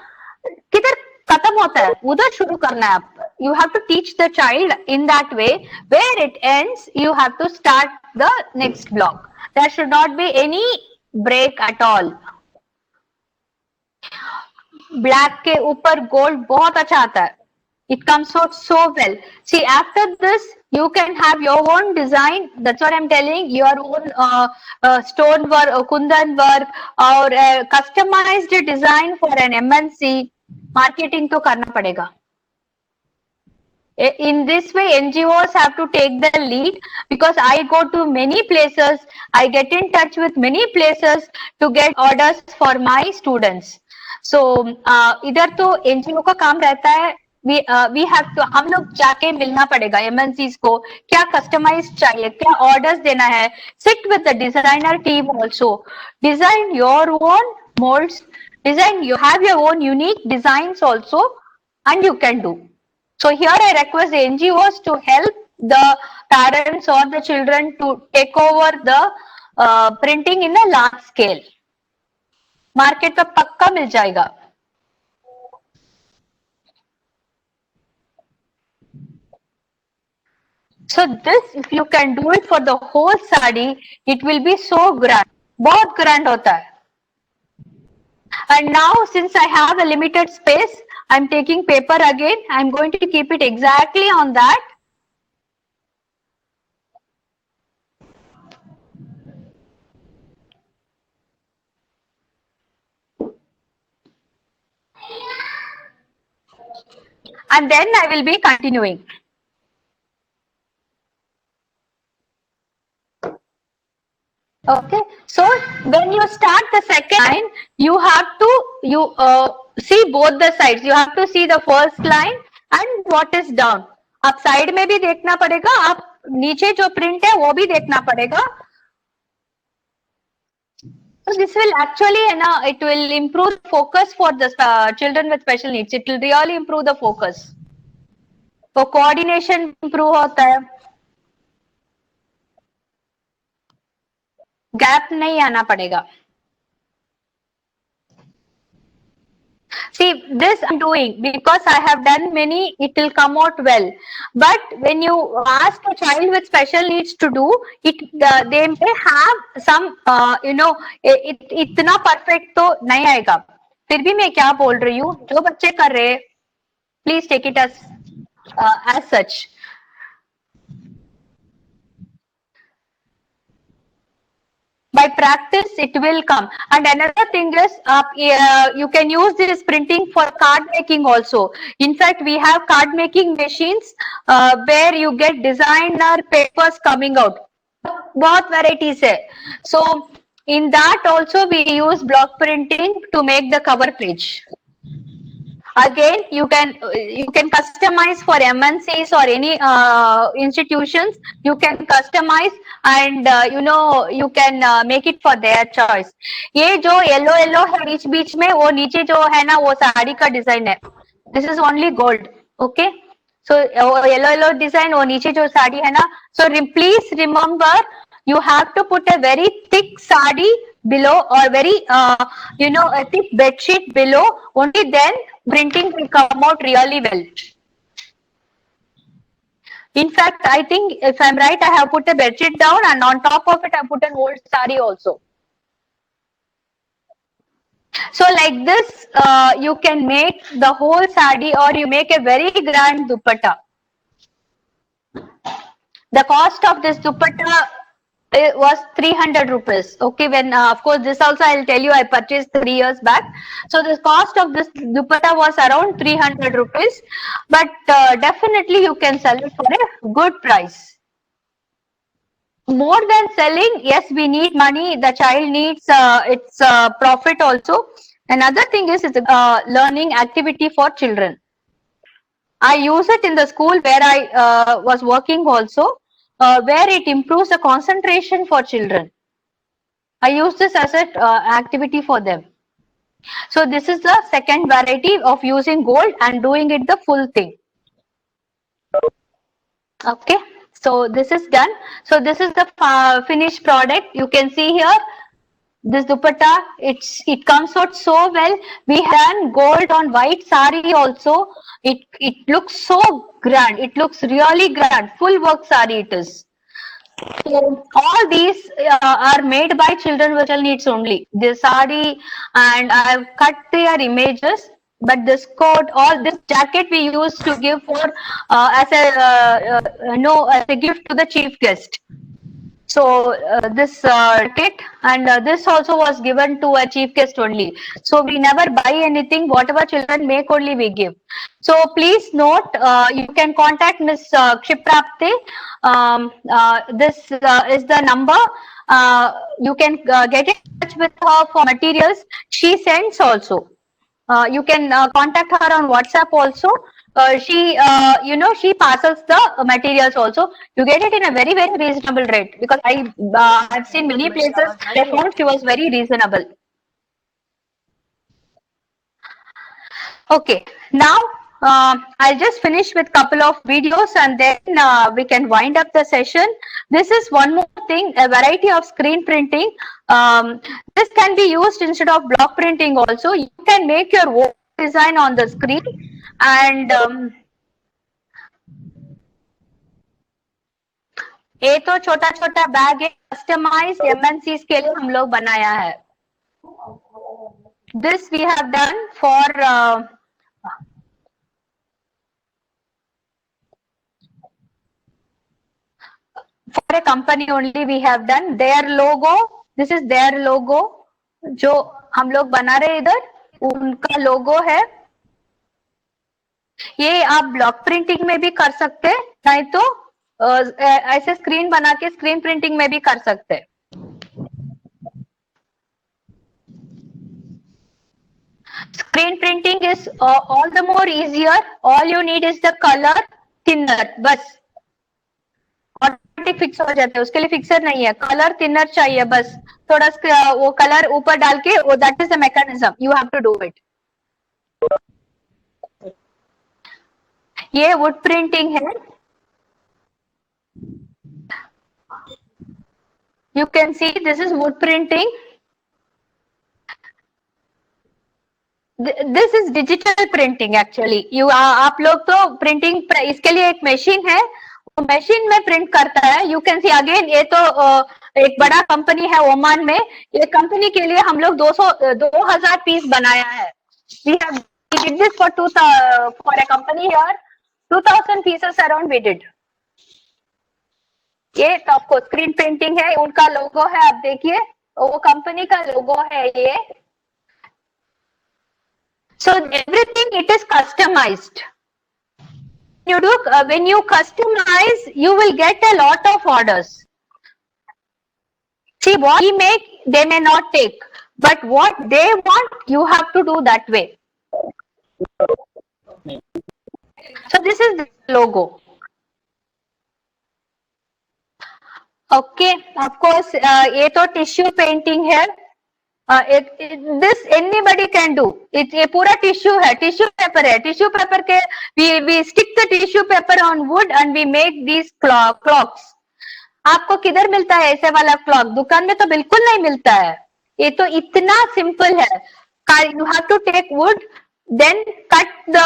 Speaker 2: किधर खत्म होता है, उधर शुरू करना है आप. You have to teach the child in that way. Where it ends, you have to start the next block. There should not be any break at all. Black के ऊपर gold बहुत अच्छा आता है. It comes out so well. See, after this, you can have your own design. That's what I'm telling. Your own stone work, kundan work, or customized design for an MNC. Marketing to karna padega. In this way, NGOs have to take the lead because I go to many places. I get in touch with many places to get orders for my students. So, इधर तो NGO का काम रहता है. We have to, हम लोग जाके मिलना पड़ेगा MNCs को, क्या कस्टमाइज चाहिए, क्या ऑर्डर्स देना है. Sit with the designer team also. Design your own molds. Design, you have your own unique designs also, and you can do. So here I request the NGOs to help the parents or the children to take over the printing in a large scale. Market पे पक्का मिल जाएगा. So this, if you can do it for the whole sari, it will be so grand. बहुत grand होता है. And now, since I have a limited space, I'm taking paper again. I'm going to keep it exactly on that. And then I will be continuing. Okay, so when you start the second line, you have to see both the sides. You have to see the first line and what is down. आप side में भी देखना पड़ेगा, आप नीचे जो print है वो भी देखना पड़ेगा. So this will actually, it will improve focus for the children with special needs. It will really improve the focus. So coordination improve होता है. गैप नहीं आना पड़ेगा. See, this I'm doing because I have done many, it will come out well. But when you ask a child with special needs to do it, they may have some, इतना perfect तो नहीं आएगा. फिर भी मैं क्या बोल रही हूँ, जो बच्चे कर रहे, please take it as such. By practice, it will come. And another thing is, you can use this printing for card making also. In fact, we have card making machines where you get designer papers coming out. बहुत varieties है. So, in that also we use block printing to make the cover page. Again, you can customize for MNCs or any institutions. You can customize and you can make it for their choice. ये जो yellow है बीच में, वो नीचे जो है ना, वो साड़ी का डिजाइन है. This is only gold, okay? So yellow design, वो नीचे जो साड़ी है ना. So please remember, you have to put a very thick sari below or very a thick bed sheet below. Only then printing will come out really well. In fact, I think if I'm right, I have put a bedsheet down and on top of it, I put an old sari also. So like this, you can make the whole sari or you make a very grand dupatta. The cost of this dupatta it was 300 rupees. Okay, when of course this also I'll tell you I purchased 3 years back. So the cost of this dupatta was around 300 rupees, but definitely you can sell it for a good price. More than selling, yes, we need money. The child needs its profit also. Another thing is it's a learning activity for children. I use it in the school where I was working also, where it improves the concentration for children. I use this as an activity for them. So this is the second variety of using gold and doing it the full thing. Okay, so this is done. So this is the finished product. You can see here this dupatta. It comes out so well. We have done gold on white sari also. It looks so grand. It looks really grand. Full work sari it is. So all these are made by children with special needs only. This sari, and I have cut their images. But this coat or this jacket we used to give for as a gift to the chief guest. So this kit and this also was given to a chief guest only. So we never buy anything. Whatever children make only we give. So please note, you can contact Miss Kshiprapti. This is the number. You can get in touch with her for materials. She sends also. You can contact her on WhatsApp also. She passes the materials also. You get it in a very, very reasonable rate because I've seen many places. I found she was very reasonable. Okay, now I'll just finish with couple of videos and then we can wind up the session. This is one more thing, a variety of screen printing. This can be used instead of block printing also. You can make your own design on the screen and ये तो छोटा छोटा bag है, customise MNCs के लिए हम लोग बनाया है. This we have done for a company only. We have done their logo. This is their logo. जो हम लोग बना रहे इधर उनका लोगो है. ये आप ब्लॉक प्रिंटिंग में भी कर सकते हैं, नहीं तो ऐसे स्क्रीन बना के स्क्रीन प्रिंटिंग में भी कर सकते हैं. Screen printing is all the more easier. All you need is the color thinner. बस ऑटोमेटिक फिक्स हो जाता है, उसके लिए फिक्सर नहीं है. कलर थिनर चाहिए बस, थोड़ा वो कलर ऊपर डाल के, वो that is the mechanism. You have to do it. ये वुड प्रिंटिंग है. You can see this is wood printing. This is digital printing actually. आप लोग तो प्रिंटिंग इसके लिए एक मशीन है, वो मशीन में प्रिंट करता है. यू कैन सी अगेन ये तो एक बड़ा कंपनी है ओमान में. ये कंपनी के लिए हम लोग 2000 पीस बनाया है. We did this for a company here. 2000 pieces around we did. ये तो आपको स्क्रीन प्रिंटिंग है, उनका लोगो है, आप देखिए वो कंपनी का लोगो है ये. So everything it is customized. When you customize, you will get a lot of orders. See what we make, they may not take, but what they want, you have to do that way. So this is the logo. Okay, of course, ये तो tissue painting है. This anybody can do. ये पूरा tissue है, tissue paper है. Tissue paper के we stick the tissue paper on wood and we make these clocks. आपको किधर मिलता है ऐसे वाला क्लॉक? दुकान में तो बिल्कुल नहीं मिलता है. ये तो इतना सिंपल है. You have to take wood, then cut the,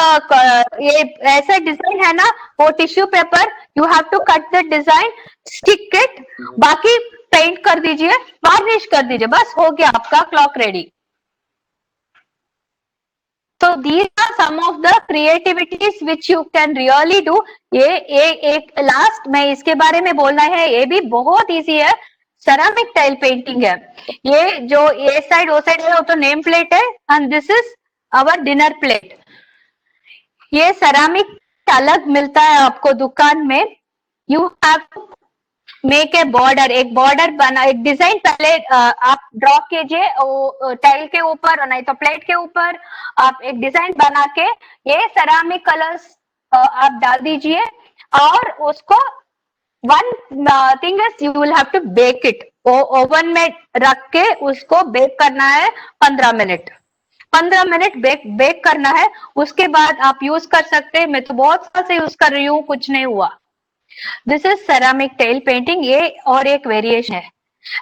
Speaker 2: ये ऐसा डिजाइन है ना, वो tissue paper, you have to cut the design, stick it, बाकी पेंट कर दीजिए, वार्निश कर दीजिए, बस हो गया आपका clock ready. So these are some of the creativities which you can really do। ये एक लास्ट में इसके बारे में बोलना है, ये भी बहुत इजी है, सेरामिक टाइल पेंटिंग है। ये जो ये साइड वो साइड है वो तो नेम प्लेट है, and this is our dinner plate. ये सेरामिक अलग मिलता है आपको दुकान में। You have make a border, एक बॉर्डर बना, एक डिजाइन पहले आप ड्रॉ कीजिए टाइल के ऊपर, नहीं तो प्लेट के ऊपर आप एक डिजाइन बना के ये सेरामिक कलर्स आप डाल दीजिए, और उसको one thing is you will have to bake it, oven में रख के उसको बेक करना है 15 मिनट, 15 मिनट बेक करना है। उसके बाद आप यूज कर सकते हैं, मैं तो बहुत साल से यूज कर रही हूँ, कुछ नहीं हुआ। This is ceramic tile painting, ये और एक वेरिएशन है।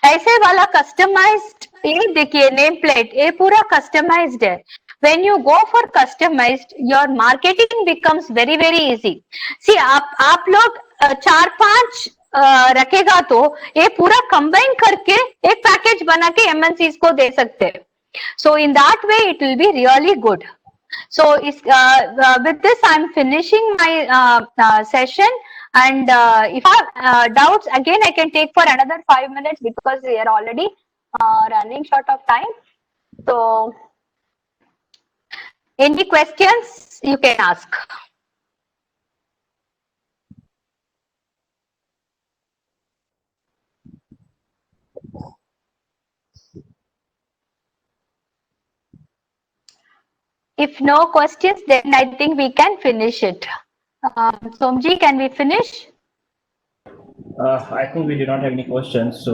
Speaker 2: ऐसे वाला कस्टमाइज्ड, ये देखिए नेम प्लेट, ये पूरा कस्टमाइज्ड है। When you go for customized, your marketing becomes very very easy। See, आप लोग 4-5 रखेगा तो ये पूरा कंबाइन करके एक पैकेज बना के MNCs को दे सकते हैं। So in that way it will be really good। So with this I'm finishing my session, and if I have doubts again I can take for another 5 minutes because we are already running short of time। So any questions you can ask। If no questions, then I think we can finish it। Somji, can we finish?
Speaker 4: I think we do not have any questions, so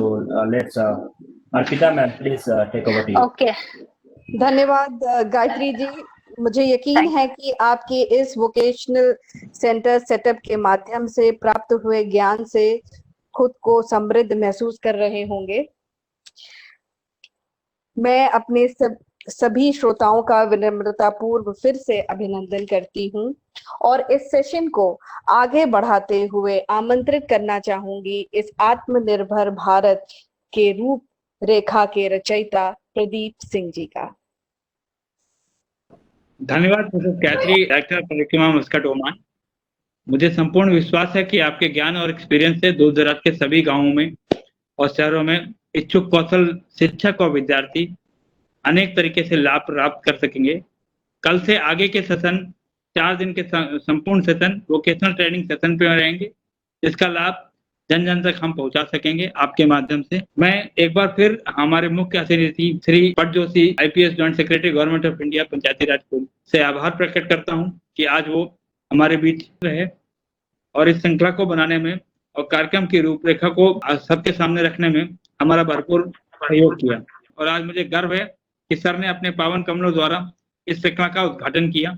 Speaker 4: let's Arpita ma'am, please take over to you।
Speaker 2: Okay।
Speaker 1: धन्यवाद गायत्री जी। मुझे यकीन है कि आपके इस vocational centre setup के माध्यम से प्राप्त हुए ज्ञान से खुद को समृद्ध महसूस कर रहे होंगे। मैं अपने सभी श्रोताओं का विनम्रता पूर्व फिर से अभिनंदन करती हूँ और इस सेशन को आगे बढ़ाते हुए आमंत्रित करना चाहूंगी इस आत्मनिर्भर भारत के रूप रेखा के रचयिता प्रदीप सिंह जी का।
Speaker 6: धन्यवाद मिसेस कैथरी, डायरेक्टर परिक्रमा मस्कट ओमान। मुझे संपूर्ण विश्वास है कि आपके ज्ञान और एक्सपीरियंस से दूर दराज के सभी गांवों में और शहरों में इच्छुक कौशल शिक्षक और विद्यार्थी अनेक तरीके से लाभ प्राप्त कर सकेंगे। कल से आगे के सेशन 4 दिन के संपूर्ण सेशन वोकेशनल ट्रेनिंग सेशन पे रहेंगे, जिसका लाभ जन जन तक हम पहुंचा सकेंगे आपके माध्यम से। मैं एक बार फिर हमारे मुख्य अतिथि Shri Pat Joshi, IPS joint secretary government of India Panchayati Raj से आभार प्रकट करता हूं कि आज वो हमारे बीच रहे और इस श्रृंखला को बनाने में और कार्यक्रम की रूपरेखा को सबके सामने रखने में हमारा भरपूर सहयोग किया। और आज मुझे गर्व है कि सर ने अपने पावन कमलों द्वारा इस श्रृंखला का उद्घाटन किया।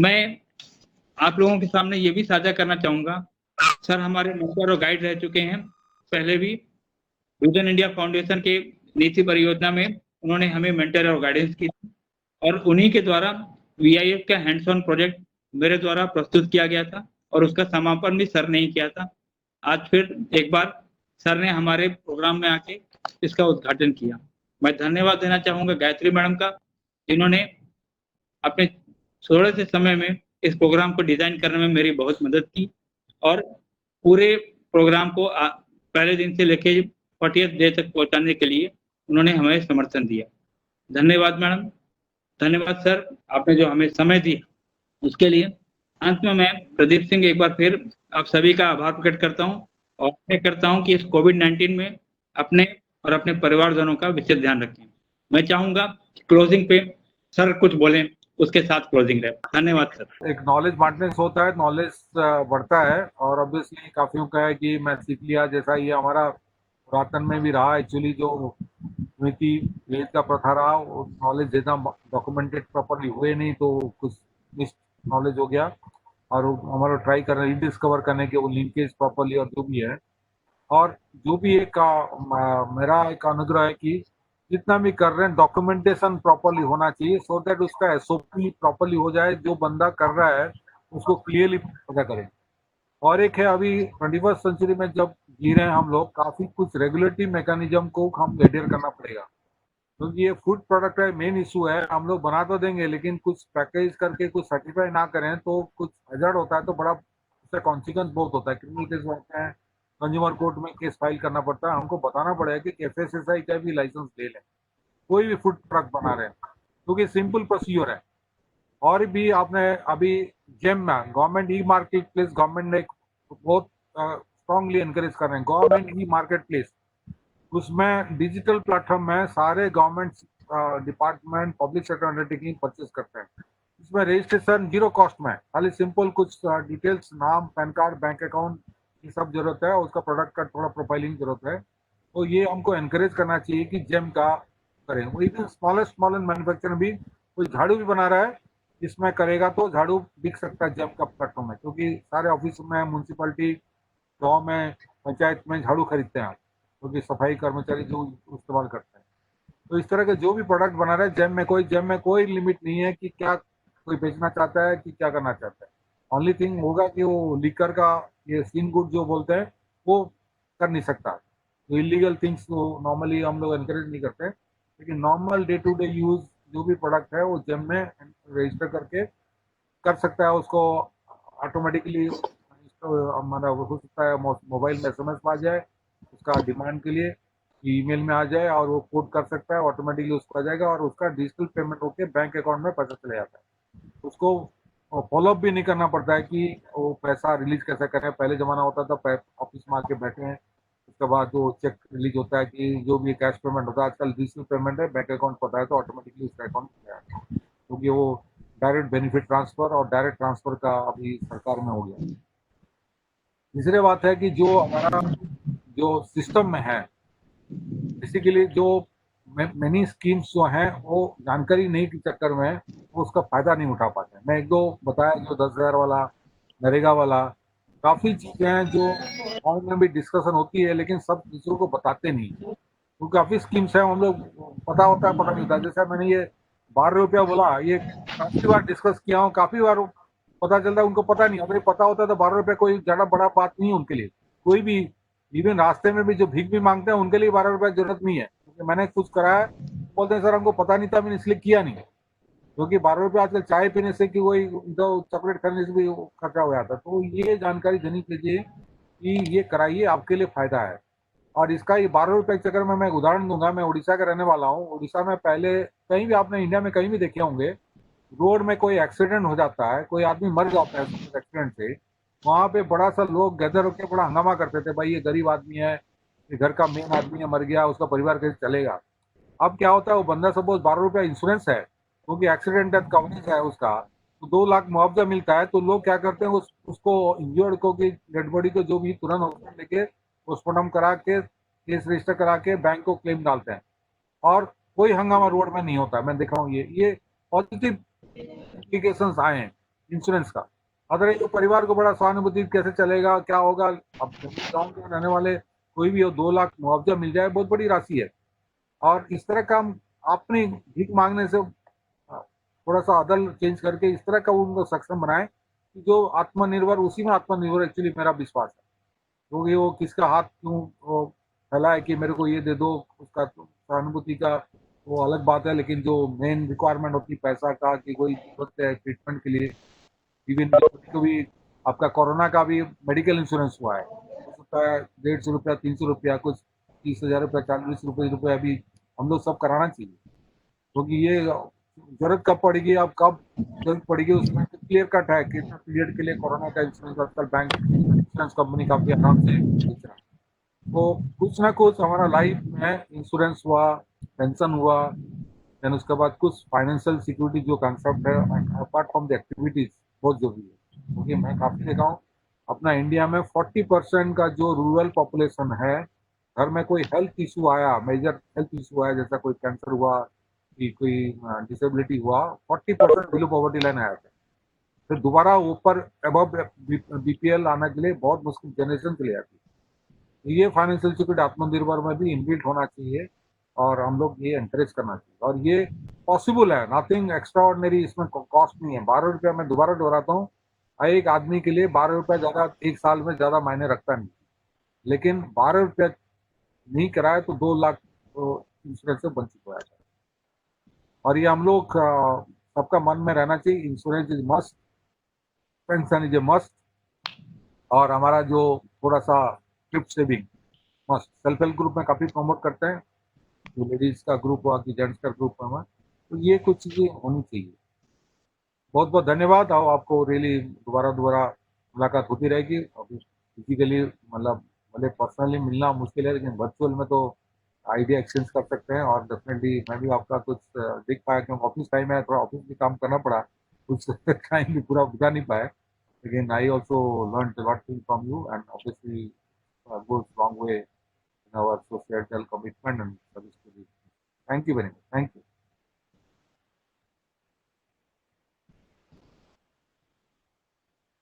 Speaker 6: मैं आप लोगों के सामने ये भी साझा करना चाहूंगा, सर हमारे मेंटर और गाइड रह चुके हैं। पहले भी विजन इंडिया फाउंडेशन के नीति परियोजना में उन्होंने हमें मेंटर और गाइडेंस की और उन्हीं के द्वारा VIF का हैंड्स ऑन प्रोजेक्ट मेरे द्वारा प्रस्तुत किया गया था और उसका समापन भी सर ने ही किया था। आज फिर एक बार सर ने हमारे प्रोग्राम में आके इसका उद्घाटन किया। मैं धन्यवाद देना चाहूंगा गायत्री मैडम का, जिन्होंने अपने थोड़े से समय में इस प्रोग्राम को डिजाइन करने में मेरी बहुत मदद की और पूरे प्रोग्राम को पहले दिन से लेके 40th डे तक पहुंचाने के लिए उन्होंने हमें समर्थन दिया। धन्यवाद मैडम, धन्यवाद सर, आपने जो हमें समय दिया उसके लिए। अंत में मैं प्रदीप सिंह एक बार फिर आप सभी का आभार प्रकट करता हूं और मैं करता हूं कि इस कोविड-19 में अपने और अपने परिवारजनों का विशेष ध्यान रखें। मैं चाहूंगा क्लोजिंग पे सर कुछ बोलें, उसके साथ क्लोजिंग रहे। धन्यवाद सर।
Speaker 3: एक नॉलेज बांटने से होता है, नॉलेज बढ़ता है और ऑब्वियसली काफियों का है कि मैं सीख लिया, जैसा ये हमारा पुरातन में भी रहा। एक्चुअली जो नीति वेद का प्रथा रहा, वो नॉलेज जितना डॉक्यूमेंटेड प्रॉपरली हुए नहीं तो कुछ मिस नॉलेज हो गया और हमारा ट्राई कर रहे हैं डिस्कवर करने के वो लिंकेज प्रॉपरली और जो भी है। और जो भी एक मेरा एक अनुग्रह है कि जितना भी कर रहे हैं डॉक्यूमेंटेशन प्रॉपरली होना चाहिए, सो दैट उसका एसओपी प्रॉपरली हो जाए, जो बंदा कर रहा है उसको क्लियरली पता करें। और एक है अभी 21st सेंचुरी में जब जी रहे हैं हम लोग, काफी कुछ रेगुलेटरी मैकेनिज्म को हम एडयर करना पड़ेगा, क्योंकि ये फूड प्रोडक्ट है, मेन इशू है। हम लोग बना तो देंगे लेकिन कुछ पैकेज करके कुछ सर्टिफाई ना करें तो कुछ हैजर्ड होता है, तो बड़ा उसका कॉन्सिक्वेंस बहुत होता है, क्रिमिनल केस होते हैं, कंज्यूमर कोर्ट में केस फाइल करना पड़ता है। हमको बताना पड़ेगा कि एफएसएसआई का भी लाइसेंस ले लें कोई भी फूड प्रोडक्ट बना रहे हैं, क्योंकि सिंपल प्रोसीजर है। और भी आपने अभी जेम में government e market place, government ने बहुत स्ट्रांगली एनकरेज कर रहे हैं गवर्नमेंट ई मार्केट प्लेस। उसमें डिजिटल प्लेटफॉर्म में सारे government department, public sector undertaking purchase करते हैं। इसमें रजिस्ट्रेशन जीरो कॉस्ट में, खाली सिंपल कुछ डिटेल्स, नाम, पैन कार्ड, बैंक अकाउंट, ये सब जरूरत है, उसका प्रोडक्ट का थोड़ा प्रोफाइलिंग जरूरत है। तो ये हमको एनकरेज करना चाहिए कि जेम का करें। वो इवन स्मॉलेस्ट मैन्युफैक्चरर भी, कोई झाड़ू भी बना रहा है इसमें करेगा तो झाड़ू बिक सकता है जेम का प्लेटफॉर्म में, क्योंकि सारे ऑफिस में, म्यूनसिपलिटी, गाँव में, पंचायत में झाड़ू खरीदते हैं क्योंकि सफाई कर्मचारी जो इस्तेमाल करते हैं। तो इस तरह के जो भी प्रोडक्ट बना रहे हैं जेम में कोई लिमिट नहीं है कि क्या कोई बेचना चाहता है कि क्या करना चाहता है। ओनली थिंग होगा कि वो लीकर का ये सीन गुड जो बोलते हैं वो कर नहीं सकता। तो इलीगल थिंग्स को नॉर्मली हम लोग एनकरेज नहीं करते, लेकिन normal day to day use जो भी प्रोडक्ट है वो जेम में रजिस्टर करके कर सकता है। उसको ऑटोमेटिकली हमारा हो सकता है मोबाइल में एसएमएस आ जाए उसका डिमांड के लिए, ईमेल में आ जाए और वो कोड कर सकता है, ऑटोमेटिकली उसको आ जाएगा और उसका डिजिटल पेमेंट होके बैंक अकाउंट में पैसा चले जाता है। उसको फॉलोअप भी नहीं करना पड़ता है कि वो पैसा रिलीज कैसे करें। पहले जमाना होता था ऑफिस में आके बैठे हैं, उसके बाद वो चेक रिलीज होता है कि जो भी कैश पेमेंट होता है। आजकल डिजिटल पेमेंट है, बैंक अकाउंट पता है तो ऑटोमेटिकली उसका अकाउंट में जाता है, क्योंकि वो डायरेक्ट बेनिफिट ट्रांसफर और डायरेक्ट ट्रांसफर का अभी सरकार में हो गया। तीसरी बात है कि जो हमारा जो सिस्टम में है, बेसिकली जो मेनी स्कीम्स जो हैं वो जानकारी नहीं के चक्कर में वो उसका फायदा नहीं उठा पाते। मैं एक दो बताया, जो 10,000 वाला, नरेगा वाला, काफी चीजें हैं जो गाँव में भी डिस्कशन होती है लेकिन सब दूसरों को बताते नहीं। तो काफी स्कीम्स हैं, हम लोग पता होता है, पता नहीं होता। जैसे मैंने ये 12 रुपया बोला, ये काफी बार डिस्कस किया हूँ, काफी बार पता चलता है उनको पता नहीं। अगर पता होता है तो 12 रुपया कोई ज्यादा बड़ा बात नहीं है उनके लिए। कोई भी इवन रास्ते में भी जो भीख भी मांगते हैं उनके लिए 12 रुपया जरूरत नहीं है, क्योंकि मैंने कुछ कराया, बोलते हैं सर हमको पता नहीं था, मैंने इसलिए किया नहीं। क्योंकि 12 रुपया आजकल चाय पीने से कि कोई इधर चॉकलेट खरीदने से भी खर्चा हो जाता है। तो ये जानकारी देनी चाहिए कि ये कराइए, आपके लिए फायदा है। और इसका ये 12 रुपये के चक्कर में मैं एक उदाहरण दूंगा। मैं उड़ीसा का रहने वाला हूँ। उड़ीसा में पहले, कहीं भी आपने इंडिया में कहीं भी देखे होंगे, रोड में कोई एक्सीडेंट हो जाता है, कोई आदमी मर जाता है एक्सीडेंट से, वहां पे बड़ा सा लोग गैदर होकर बड़ा हंगामा करते थे, भाई ये गरीब आदमी है, ये घर का मेन आदमी है, मर गया, उसका परिवार कैसे चलेगा। अब क्या होता है, वो बंदा सपोज 12 रुपया इंश्योरेंस है, क्योंकि एक्सीडेंट डेथ कवरेज है उसका, तो 2 लाख मुआवजा मिलता है। तो लोग क्या करते हैं, उसको इंजर्ड को की डेड बॉडी को जो भी तुरंत हॉस्पिटल लेके पोस्टमार्टम करा के केस रजिस्टर करा के बैंक को क्लेम डालते हैं और कोई हंगामा रोड में नहीं होता। मैं देखा हूँ ये पॉजिटिव एप्लीकेशंस आए हैं इंश्योरेंस का। अदरवाइज जो परिवार को बड़ा सहानुभूति कैसे चलेगा, क्या होगा। अब गाँव के रहने वाले कोई भी हो, 2 लाख मुआवजा मिल जाए, बहुत बड़ी राशि है। और इस तरह का हम अपनी भीख मांगने से थोड़ा सा अदल चेंज करके इस तरह का उनको सक्षम बनाए कि जो आत्मनिर्भर, उसी में आत्मनिर्भर एक्चुअली मेरा विश्वास है। क्योंकि वो किसका हाथ क्यों फैलाए कि मेरे को ये दे दो, उसका सहानुभूति का वो अलग बात है, लेकिन जो मेन रिक्वायरमेंट होती है पैसा का, कि कोई जरूरत है ट्रीटमेंट के लिए, इवन कभी आपका कोरोना का भी मेडिकल इंश्योरेंस हुआ है, हो सकता है 150 रुपया, 300 रुपया, कुछ 30,000 रुपया, 40 रुपये अभी हम लोग सब कराना चाहिए। क्योंकि ये जरूरत कब पड़ेगी, अब कब जरूरत पड़ेगी, उसमें क्लियर कट है कि इतना पीरियड के लिए कोरोना का इंश्योरेंस आजकल बैंक इंश्योरेंस कंपनी काफी आराम से बेच रहा है। तो कुछ ना कुछ हमारा लाइफ में इंश्योरेंस हुआ, पेंशन हुआ, देन उसके बाद कुछ फाइनेंशियल सिक्योरिटी जो कंसेप्ट है अपार्ट फ्रॉम द एक्टिविटीज, बहुत जरूरी है। क्योंकि मैं काफी देखा हूँ अपना इंडिया में 40% का जो रूरल पॉपुलेशन है, घर में कोई हेल्थ इशू आया, मेजर हेल्थ इशू आया, जैसा कोई कैंसर हुआ कि कोई डिसेबिलिटी हुआ, 40% बिलो पॉवर्टी लाइन आया था। फिर दोबारा ऊपर अबव बीपीएल आने के लिए बहुत मुश्किल जनरेशन चली जाती है। तो ये फाइनेंशियल सिक्योरिटी आत्मनिर्भर में भी इनबिल्ट होना चाहिए और हम लोग ये एनकरेज करना चाहिए और ये पॉसिबल है, नथिंग एक्स्ट्रा ऑर्डिनरी इसमें कॉस्ट नहीं है। 12 रुपया, मैं दोबारा दोहराता हूँ, एक आदमी के लिए 12 रुपया ज़्यादा एक साल में ज़्यादा मायने रखता नहीं, लेकिन 12 रुपया नहीं कराए तो 2 लाख इंश्योरेंस से वंचित हो जाता है। और ये हम लोग सबका मन में रहना चाहिए, insurance is must, pension is a must, और हमारा जो थोड़ा सा trip saving must. Self help group में काफ़ी प्रमोट करते हैं, जो लेडीज का ग्रुप हुआ कि जेंट्स का ग्रुप हुआ, तो ये कुछ चीज़ें होनी चाहिए। बहुत बहुत धन्यवाद। और आपको रियली दोबारा मुलाकात होती रहेगी। फिजिकली मतलब भले पर्सनली मिलना मुश्किल है, लेकिन वर्चुअल में तो आइडिया एक्सचेंज कर सकते हैं। और डेफिनेटली मैं भी आपका कुछ देख पाया, क्योंकि ऑफिस टाइम है, थोड़ा ऑफिस भी काम करना पड़ा, कुछ टाइम भी पूरा बुझा नहीं पाया, लेकिन I also learn a lot thing from you and obviously goes long way in our societal commitment and service to the. Thank you very much. Thank you.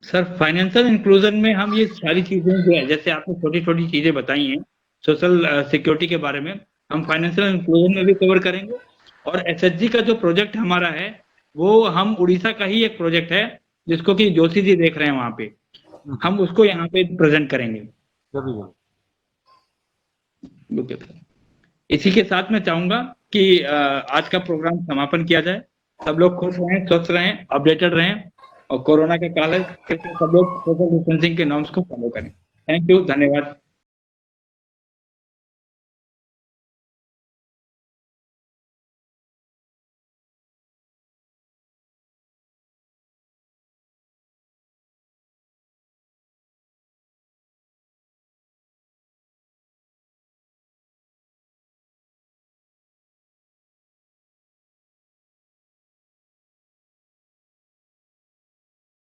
Speaker 6: Sir financial inclusion में हम ये सारी चीजें जो है, जैसे आपने छोटी छोटी चीजें बताई हैं सोशल सिक्योरिटी के बारे में, हम फाइनेंशियल इंक्लूजन में भी कवर करेंगे। और एसएचजी का जो प्रोजेक्ट हमारा है वो हम उड़ीसा का ही एक प्रोजेक्ट है, जिसको कि जोशी जी देख रहे हैं वहाँ पे, हम उसको यहाँ पे प्रेजेंट करेंगे।
Speaker 3: जरूर।
Speaker 6: ओके सर, इसी के साथ मैं चाहूंगा कि आज का प्रोग्राम समापन किया जाए। सब लोग खुश रहें, स्वस्थ रहें, अपडेटेड रहें, और कोरोना के काल है, सब लोग सोशल डिस्टेंसिंग के नॉर्म्स को फॉलो करें। थैंक यू, धन्यवाद।